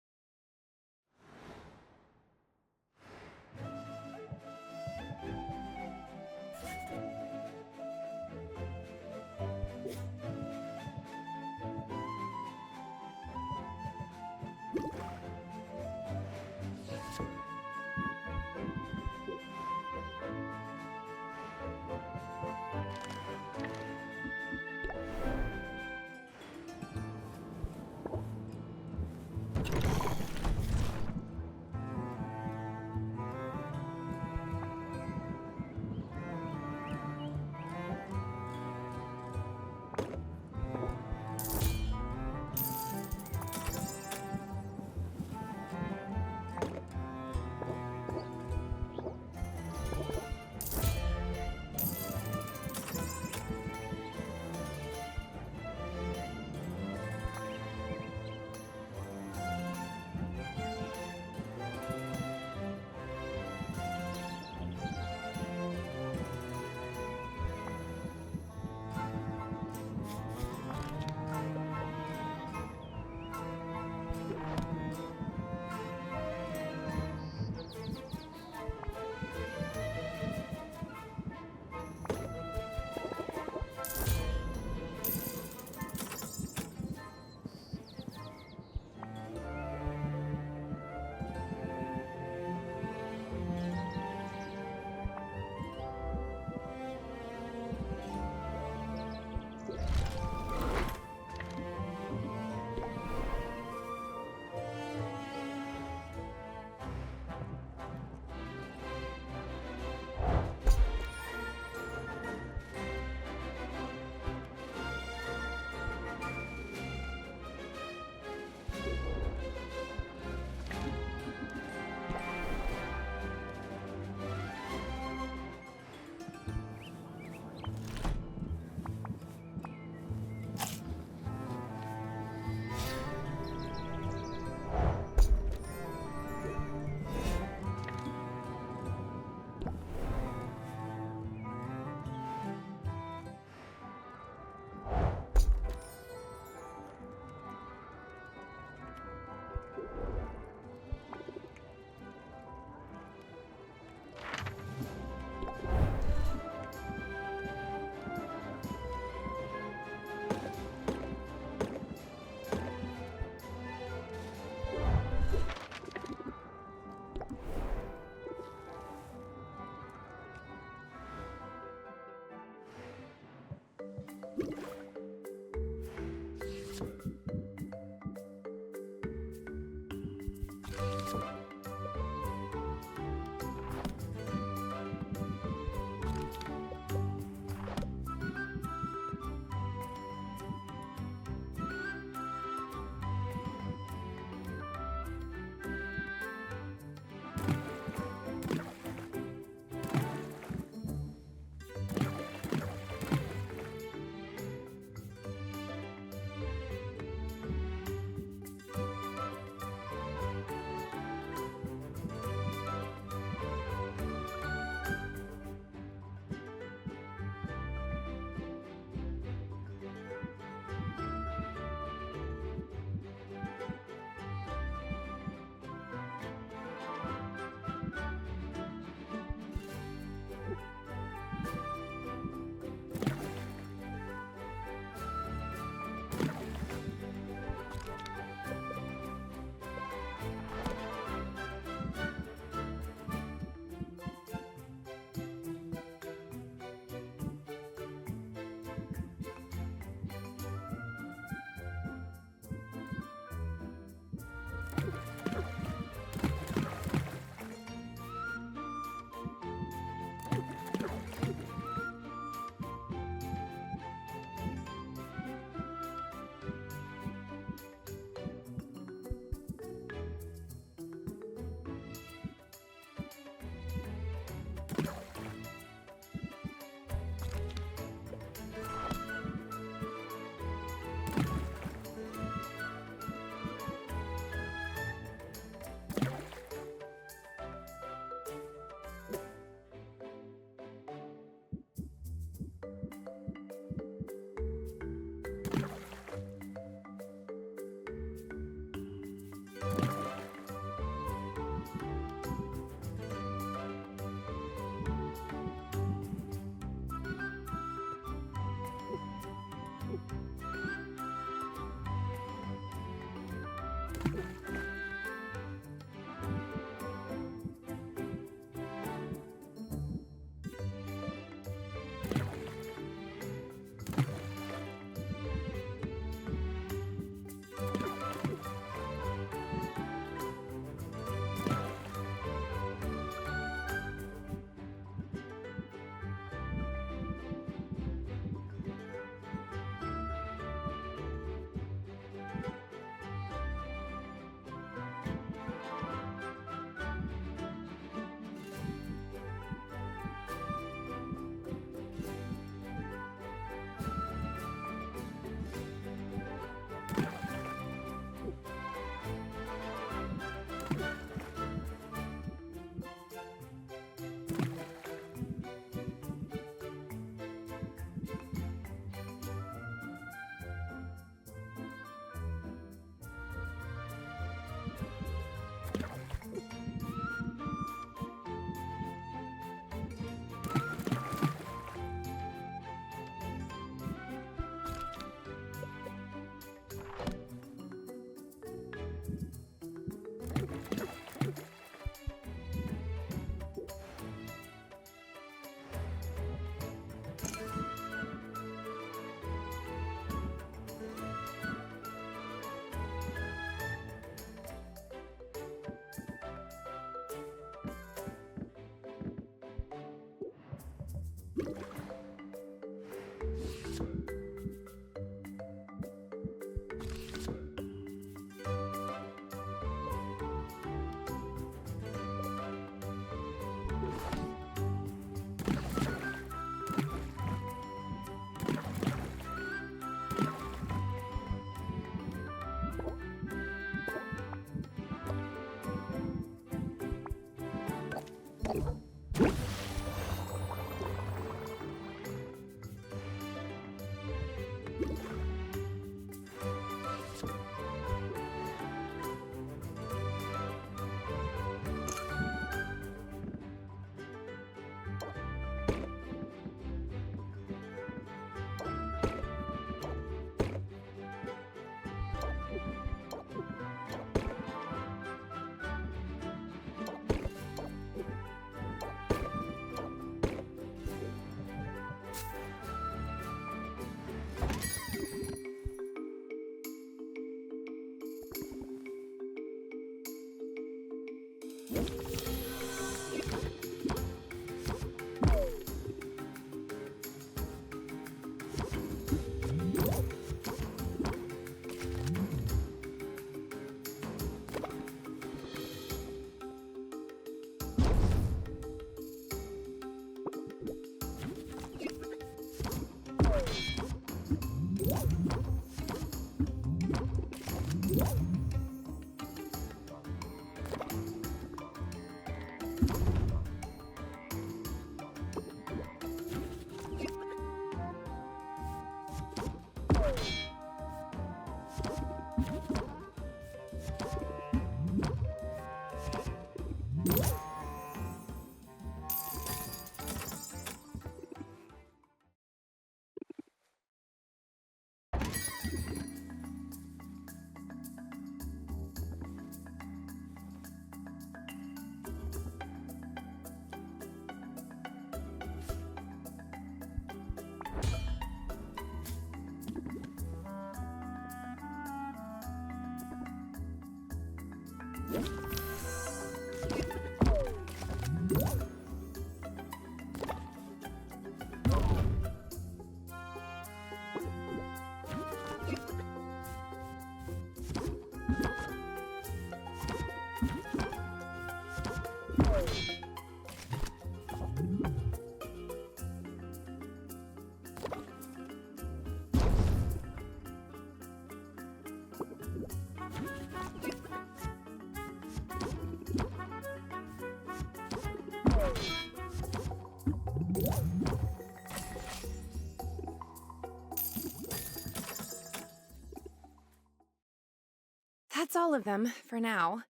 Speaker 3: That's all of them for now.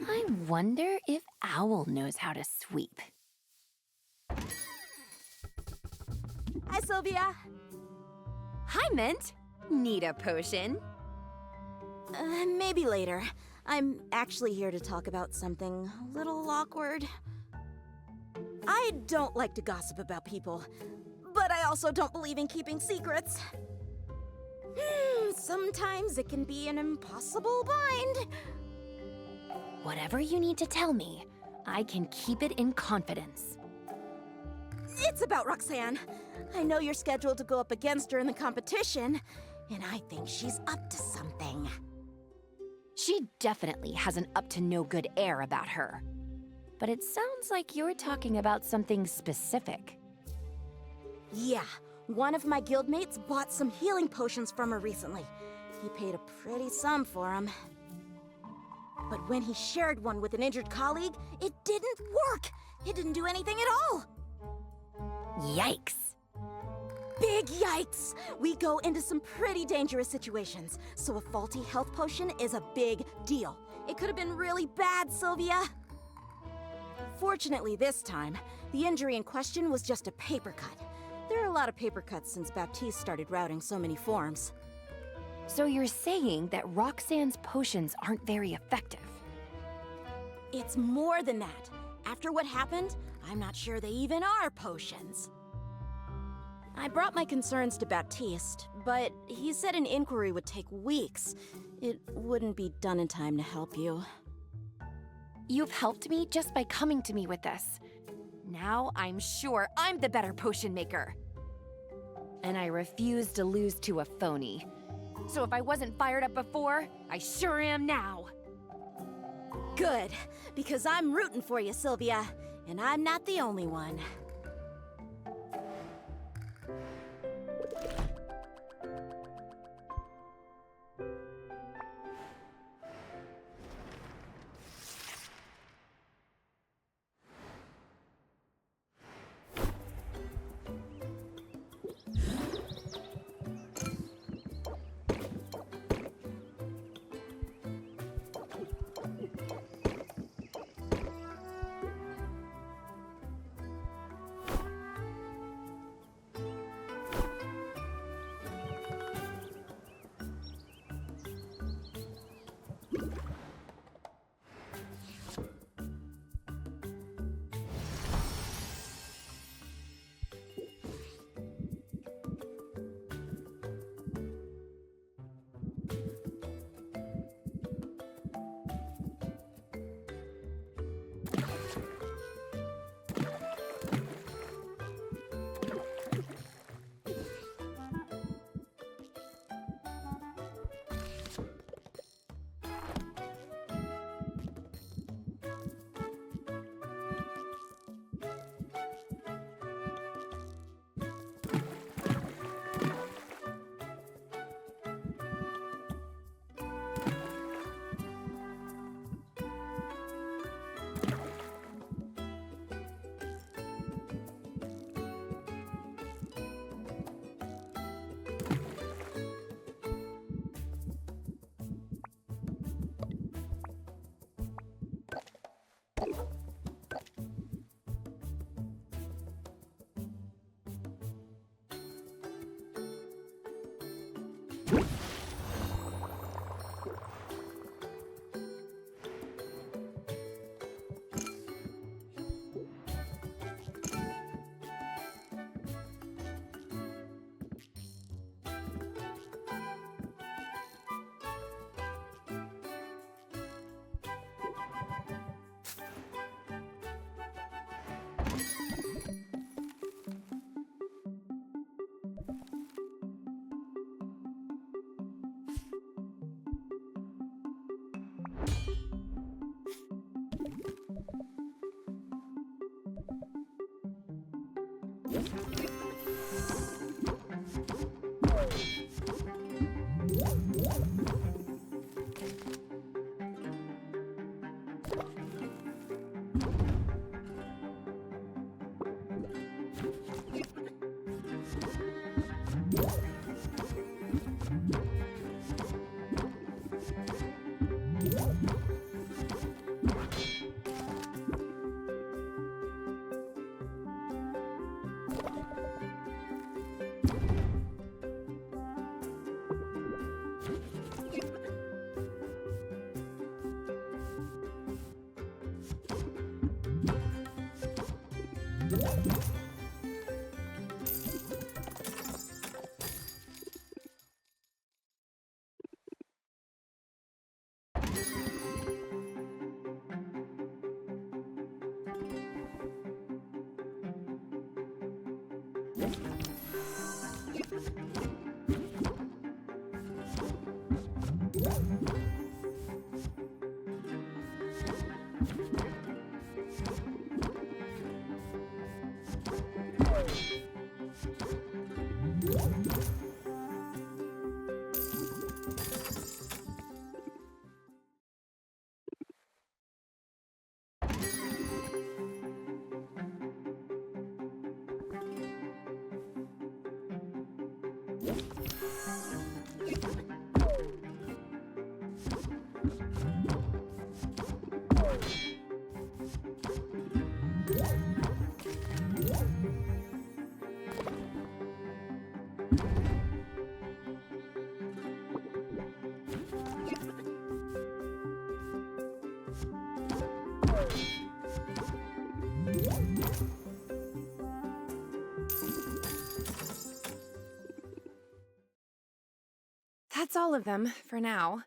Speaker 8: I wonder if Owl knows how to sweep.
Speaker 6: Hi, Sylvia.
Speaker 3: Hi, Mint. Need a potion?
Speaker 6: Maybe later. I'm actually here to talk about something a little awkward. I don't like to gossip about people, but I also don't believe in keeping secrets. Sometimes it can be an impossible bind.
Speaker 8: Whatever you need to tell me, I can keep it in confidence.
Speaker 6: It's about Roxanne. I know you're scheduled to go up against her in the competition, and I think she's up to something.
Speaker 8: She definitely has an up-to-no-good air about her. But it sounds like you're talking about something specific.
Speaker 6: Yeah, one of my guildmates bought some healing potions from her recently. He paid a pretty sum for them. But when he shared one with an injured colleague, it didn't work! It didn't do anything at all!
Speaker 8: Yikes.
Speaker 6: Big yikes! We go into some pretty dangerous situations, so a faulty health potion is a big deal. It could have been really bad, Sylvia. Fortunately this time, the injury in question was just a paper cut. There are a lot of paper cuts since Baptiste started routing so many forms.
Speaker 8: So you're saying that Roxanne's potions aren't very effective?
Speaker 6: It's more than that. After what happened, I'm not sure they even are potions. I brought my concerns to Baptiste, but he said an inquiry would take weeks. It wouldn't be done in time to help you.
Speaker 8: You've helped me just by coming to me with this. Now I'm sure I'm the better potion maker. And I refuse to lose to a phony. So if I wasn't fired up before, I sure am now.
Speaker 6: Good, because I'm rooting for you, Sylvia, and I'm not the only one.
Speaker 3: That's all of them for now.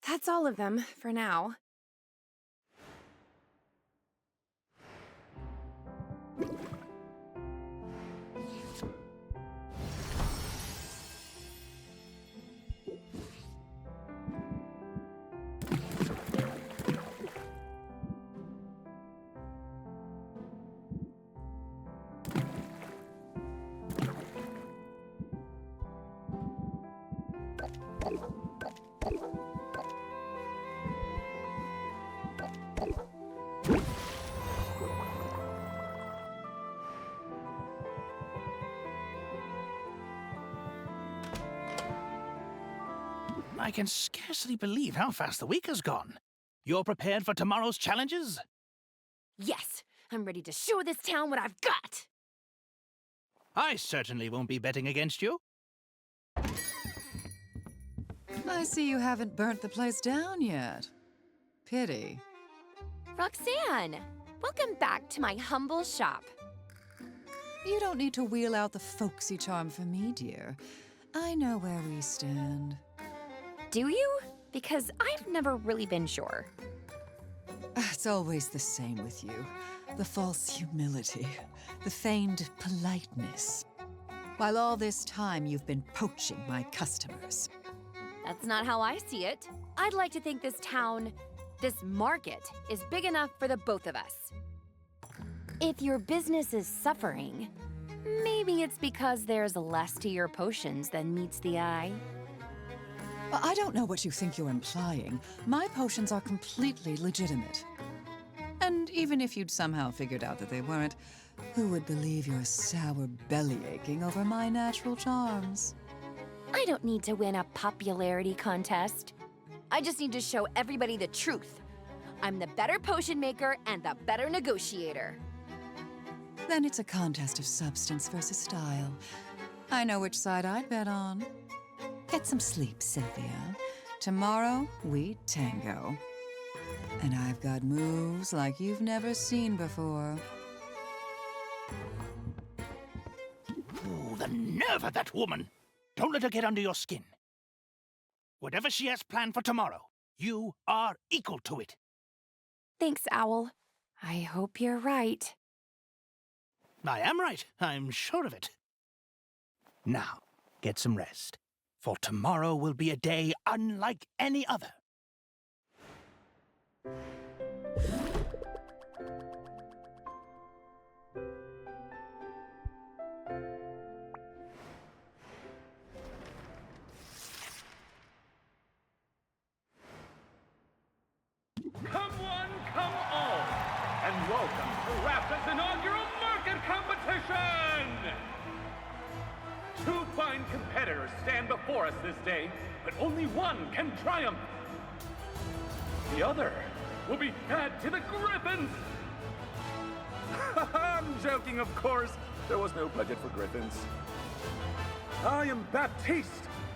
Speaker 3: That's all of them, for now.
Speaker 4: I can scarcely believe how fast the week has gone. You're prepared for tomorrow's challenges?
Speaker 3: Yes, I'm ready to show this town what I've got!
Speaker 4: I certainly won't be betting against you.
Speaker 10: I see you haven't burnt the place down yet. Pity.
Speaker 8: Roxanne, welcome back to my humble shop.
Speaker 10: You don't need to wheel out the folksy charm for me, dear. I know where we stand.
Speaker 8: Do you? Because I've never really been sure.
Speaker 10: It's always the same with you. The false humility, the feigned politeness. While all this time you've been poaching my customers.
Speaker 8: That's not how I see it. I'd like to think this town, this market, is big enough for the both of us. If your business is suffering, maybe it's because there's less to your potions than meets the eye.
Speaker 10: I don't know what you think you're implying. My potions are completely legitimate. And even if you'd somehow figured out that they weren't, who would believe your sour belly aching over my natural charms?
Speaker 8: I don't need to win a popularity contest. I just need to show everybody the truth. I'm the better potion maker and the better negotiator.
Speaker 10: Then it's a contest of substance versus style. I know which side I'd bet on. Get some sleep, Sylvia. Tomorrow, we tango. And I've got moves like you've never seen before.
Speaker 4: Ooh, the nerve of that woman! Don't let her get under your skin. Whatever she has planned for tomorrow, you are equal to it.
Speaker 8: Thanks, Owl. I hope you're right.
Speaker 4: I am right. I'm sure of it. Now, get some rest. For tomorrow will be a day unlike any other.
Speaker 9: Come one, come all, and welcome to Rapid's inaugural market competition! 2 fine competitors stand before us this day, but only one can triumph. The other will be fed to the griffins! I'm joking, of course. There was no budget for griffins. I am Baptiste,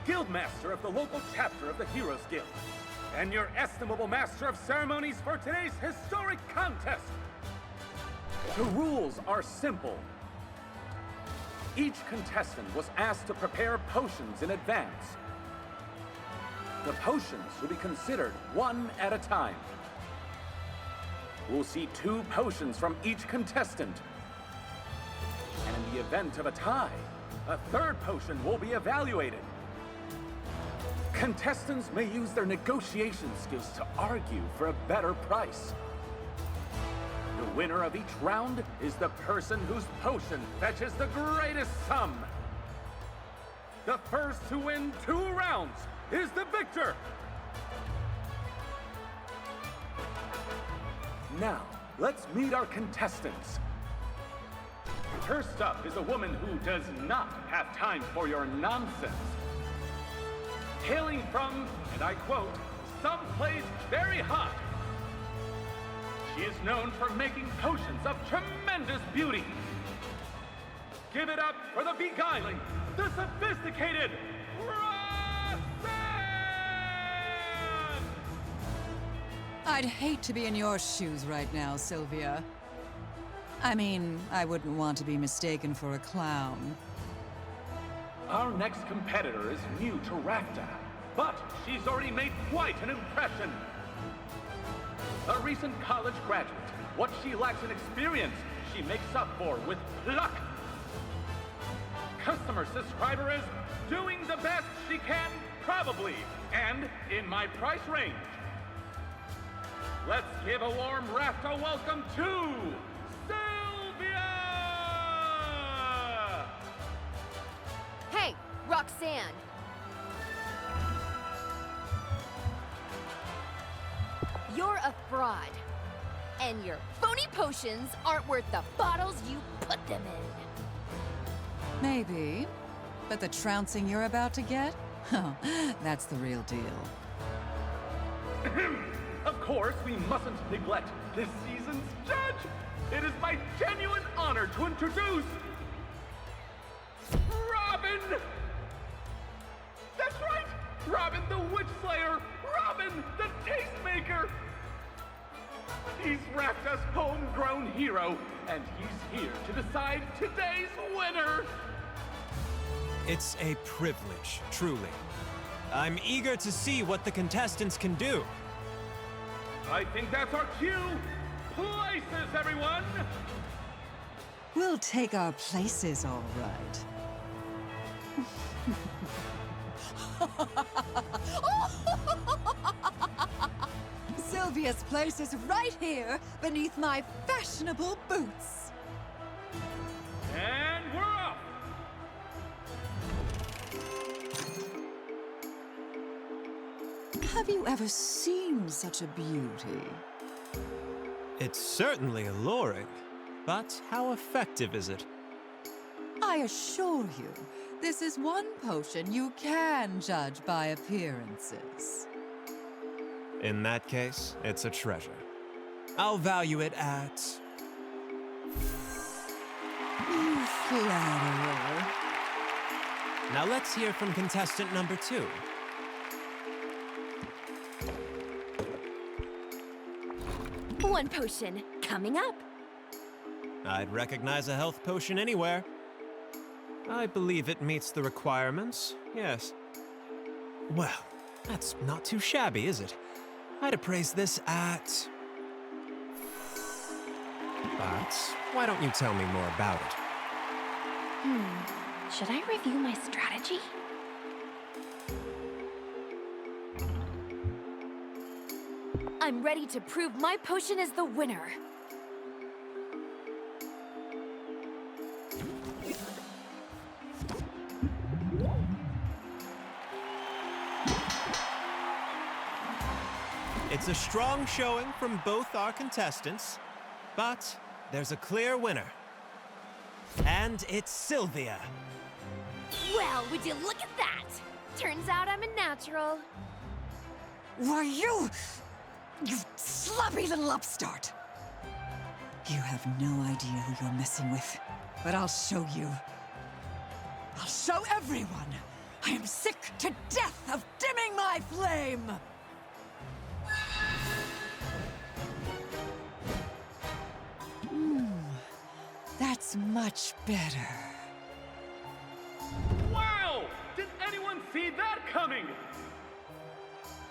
Speaker 9: Guildmaster of the local chapter of the Heroes Guild. and your estimable master of ceremonies for today's historic contest. The rules are simple. Each contestant was asked to prepare potions in advance. The potions will be considered one at a time. We'll see 2 potions from each contestant. And in the event of a tie, a 3rd potion will be evaluated. Contestants may use their negotiation skills to argue for a better price. The winner of each round is the person whose potion fetches the greatest sum. The first to win 2 rounds is the victor. Now, let's meet our contestants. First up is a woman who does not have time for your nonsense. Hailing from, and I quote, someplace very hot. She is known for making potions of tremendous beauty. Give it up for the beguiling, the sophisticated Roxanne!
Speaker 10: I'd hate to be in your shoes right now, Sylvia. I mean, I wouldn't want to be mistaken for a clown.
Speaker 9: Our next competitor is new to Rafta, but she's already made quite an impression. A recent college graduate, what she lacks in experience, she makes up for with pluck. Customer subscriber is doing the best she can, probably, and in my price range. Let's give a warm Rafta welcome to Sylvia!
Speaker 11: Hey, Roxanne! You're a fraud. And your phony potions aren't worth the bottles you put them in.
Speaker 10: Maybe. But the trouncing you're about to get? Oh, that's the real deal.
Speaker 9: Of course, we mustn't neglect this season's judge. It is my genuine honor to introduce Robin! That's right! Robin the Witch Slayer! Robin the Tastemaker! He's Rafta's homegrown hero, and he's here to decide today's winner!
Speaker 13: It's a privilege, truly. I'm eager to see what the contestants can do.
Speaker 9: I think that's our cue! Places, everyone!
Speaker 10: We'll take our places, all right. Sylvia's place is right here, beneath my fashionable boots.
Speaker 9: And we're off!
Speaker 10: Have you ever seen such a beauty?
Speaker 13: It's certainly alluring, but how effective is it?
Speaker 10: I assure you, this is one potion you can judge by appearances.
Speaker 13: In that case, it's a treasure. I'll value it at...
Speaker 10: You flatterer.
Speaker 13: Now let's hear from contestant number 2.
Speaker 11: One potion coming up.
Speaker 13: I'd recognize a health potion anywhere. I believe it meets the requirements, yes. Well, that's not too shabby, is it? I'd appraise this at... But why don't you tell me more about it?
Speaker 8: Should I review my strategy?
Speaker 11: I'm ready to prove my potion is the winner.
Speaker 13: It's a strong showing from both our contestants, but there's a clear winner. And it's Sylvia.
Speaker 11: Well, would you look at that? Turns out I'm a natural.
Speaker 10: Why, you sloppy little upstart! You have no idea who you're messing with, but I'll show you. I'll show everyone! I am sick to death of dimming my flame! That's much better.
Speaker 9: Wow! Did anyone see that coming?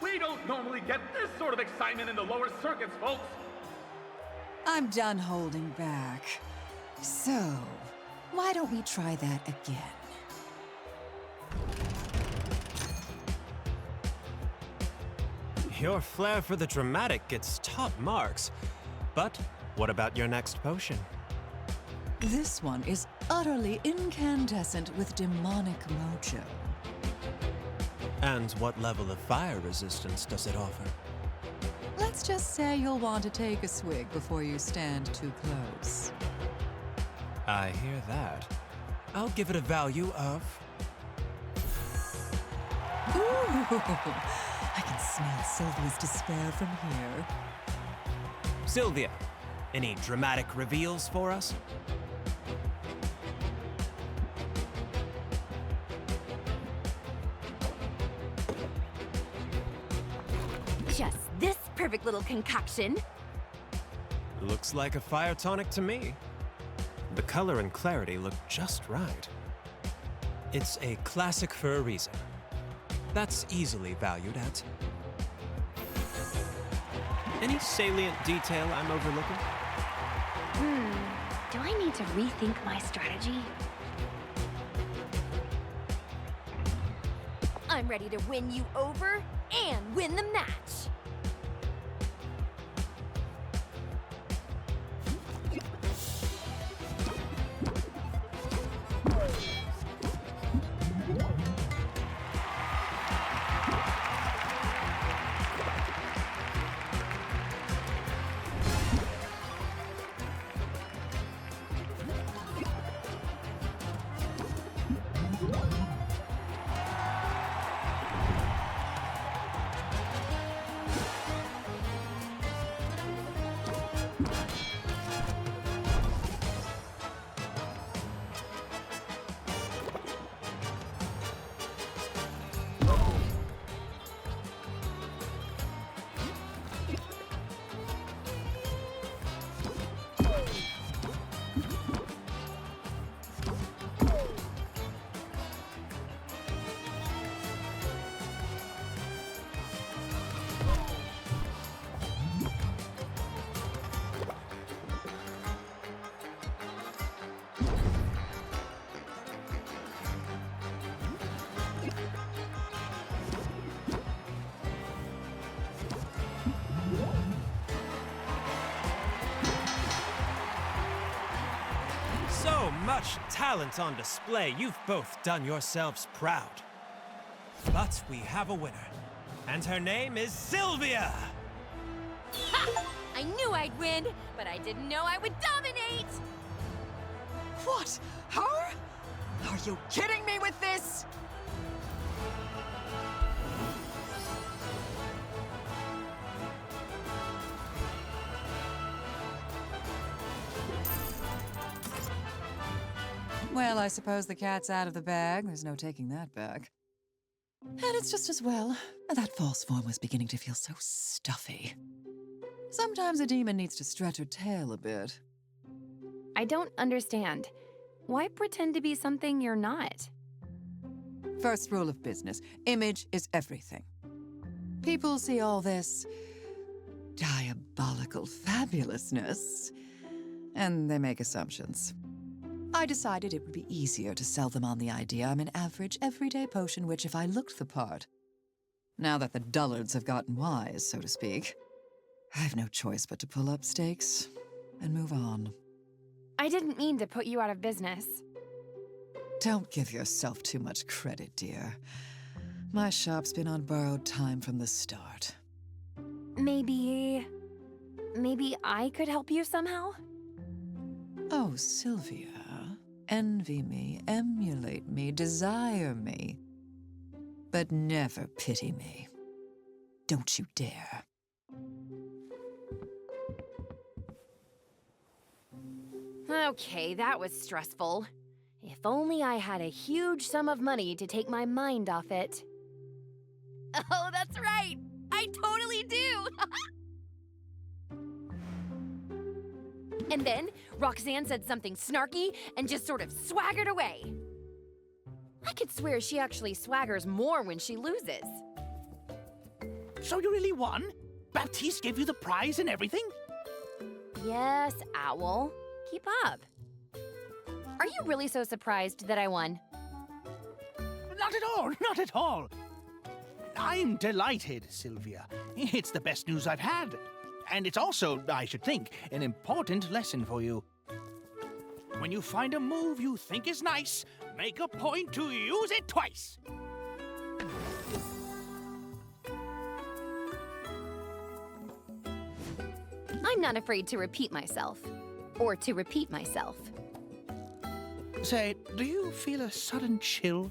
Speaker 9: We don't normally get this sort of excitement in the lower circuits, folks.
Speaker 10: I'm done holding back. So, why don't we try that again?
Speaker 13: Your flair for the dramatic gets top marks. But what about your next potion?
Speaker 10: This one is utterly incandescent with demonic mojo.
Speaker 13: And what level of fire resistance does it offer?
Speaker 10: Let's just say you'll want to take a swig before you stand too close.
Speaker 13: I hear that. I'll give it a value of...
Speaker 10: Ooh, I can smell Sylvia's despair from here.
Speaker 13: Sylvia, any dramatic reveals for us?
Speaker 6: Just this perfect little concoction.
Speaker 13: Looks like a fire tonic to me. The color and clarity look just right. It's a classic for a reason. That's easily valued at... Any salient detail I'm overlooking?
Speaker 8: Do I need to rethink my strategy?
Speaker 6: I'm ready to win you over and win the match.
Speaker 13: So much talent on display, you've both done yourselves proud. But we have a winner, and her name is Sylvia!
Speaker 6: Ha! I knew I'd win, but I didn't know I would dominate!
Speaker 10: What? Her? Are you kidding me with this? Well, I suppose the cat's out of the bag. There's no taking that back. And it's just as well. That false form was beginning to feel so stuffy. Sometimes a demon needs to stretch her tail a bit.
Speaker 8: I don't understand. Why pretend to be something you're not?
Speaker 10: First rule of business, image is everything. People see all this diabolical fabulousness, and they make assumptions. I decided it would be easier to sell them on the idea I'm an average, everyday potion witch if I looked the part. Now that the dullards have gotten wise, so to speak, I have no choice but to pull up stakes and move on.
Speaker 8: I didn't mean to put you out of business.
Speaker 10: Don't give yourself too much credit, dear. My shop's been on borrowed time from the start.
Speaker 8: Maybe I could help you somehow?
Speaker 10: Oh, Sylvia. Envy me, emulate me, desire me. But never pity me. Don't you dare.
Speaker 8: Okay, that was stressful. If only I had a huge sum of money to take my mind off it.
Speaker 6: Oh, that's right! I totally do!
Speaker 8: And then Roxanne said something snarky and just sort of swaggered away. I could swear she actually swaggers more when she loses.
Speaker 4: So you really won? Baptiste gave you the prize and everything?
Speaker 8: Yes, Owl. Keep up. Are you really so surprised that I won?
Speaker 4: Not at all, not at all. I'm delighted, Sylvia. It's the best news I've had. And it's also, I should think, an important lesson for you. When you find a move you think is nice, make a point to use it twice.
Speaker 8: I'm not afraid to repeat myself. Or to repeat myself.
Speaker 4: Say, do you feel a sudden chill?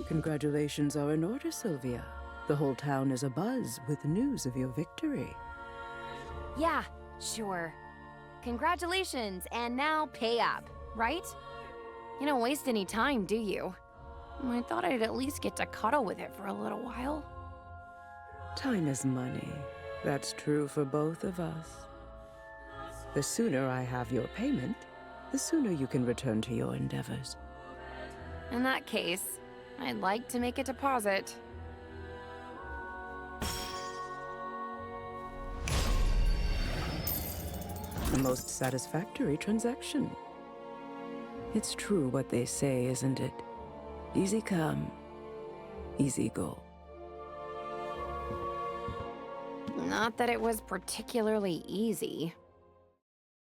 Speaker 2: Congratulations are in order, Sylvia. The whole town is abuzz with news of your victory.
Speaker 8: Yeah, sure. Congratulations, and now pay up, right? You don't waste any time, do you? I thought I'd at least get to cuddle with it for a little while.
Speaker 2: Time is money. That's true for both of us. The sooner I have your payment, the sooner you can return to your endeavors.
Speaker 8: In that case, I'd like to make a deposit.
Speaker 2: A most satisfactory transaction. It's true what they say, isn't it? Easy come, easy go.
Speaker 8: Not that it was particularly easy.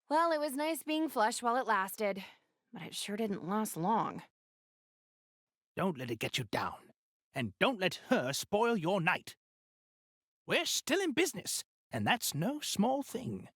Speaker 8: Well, it was nice being flush while it lasted, but it sure didn't last long.
Speaker 4: Don't let it get you down. And don't let her spoil your night. We're still in business, and that's no small thing.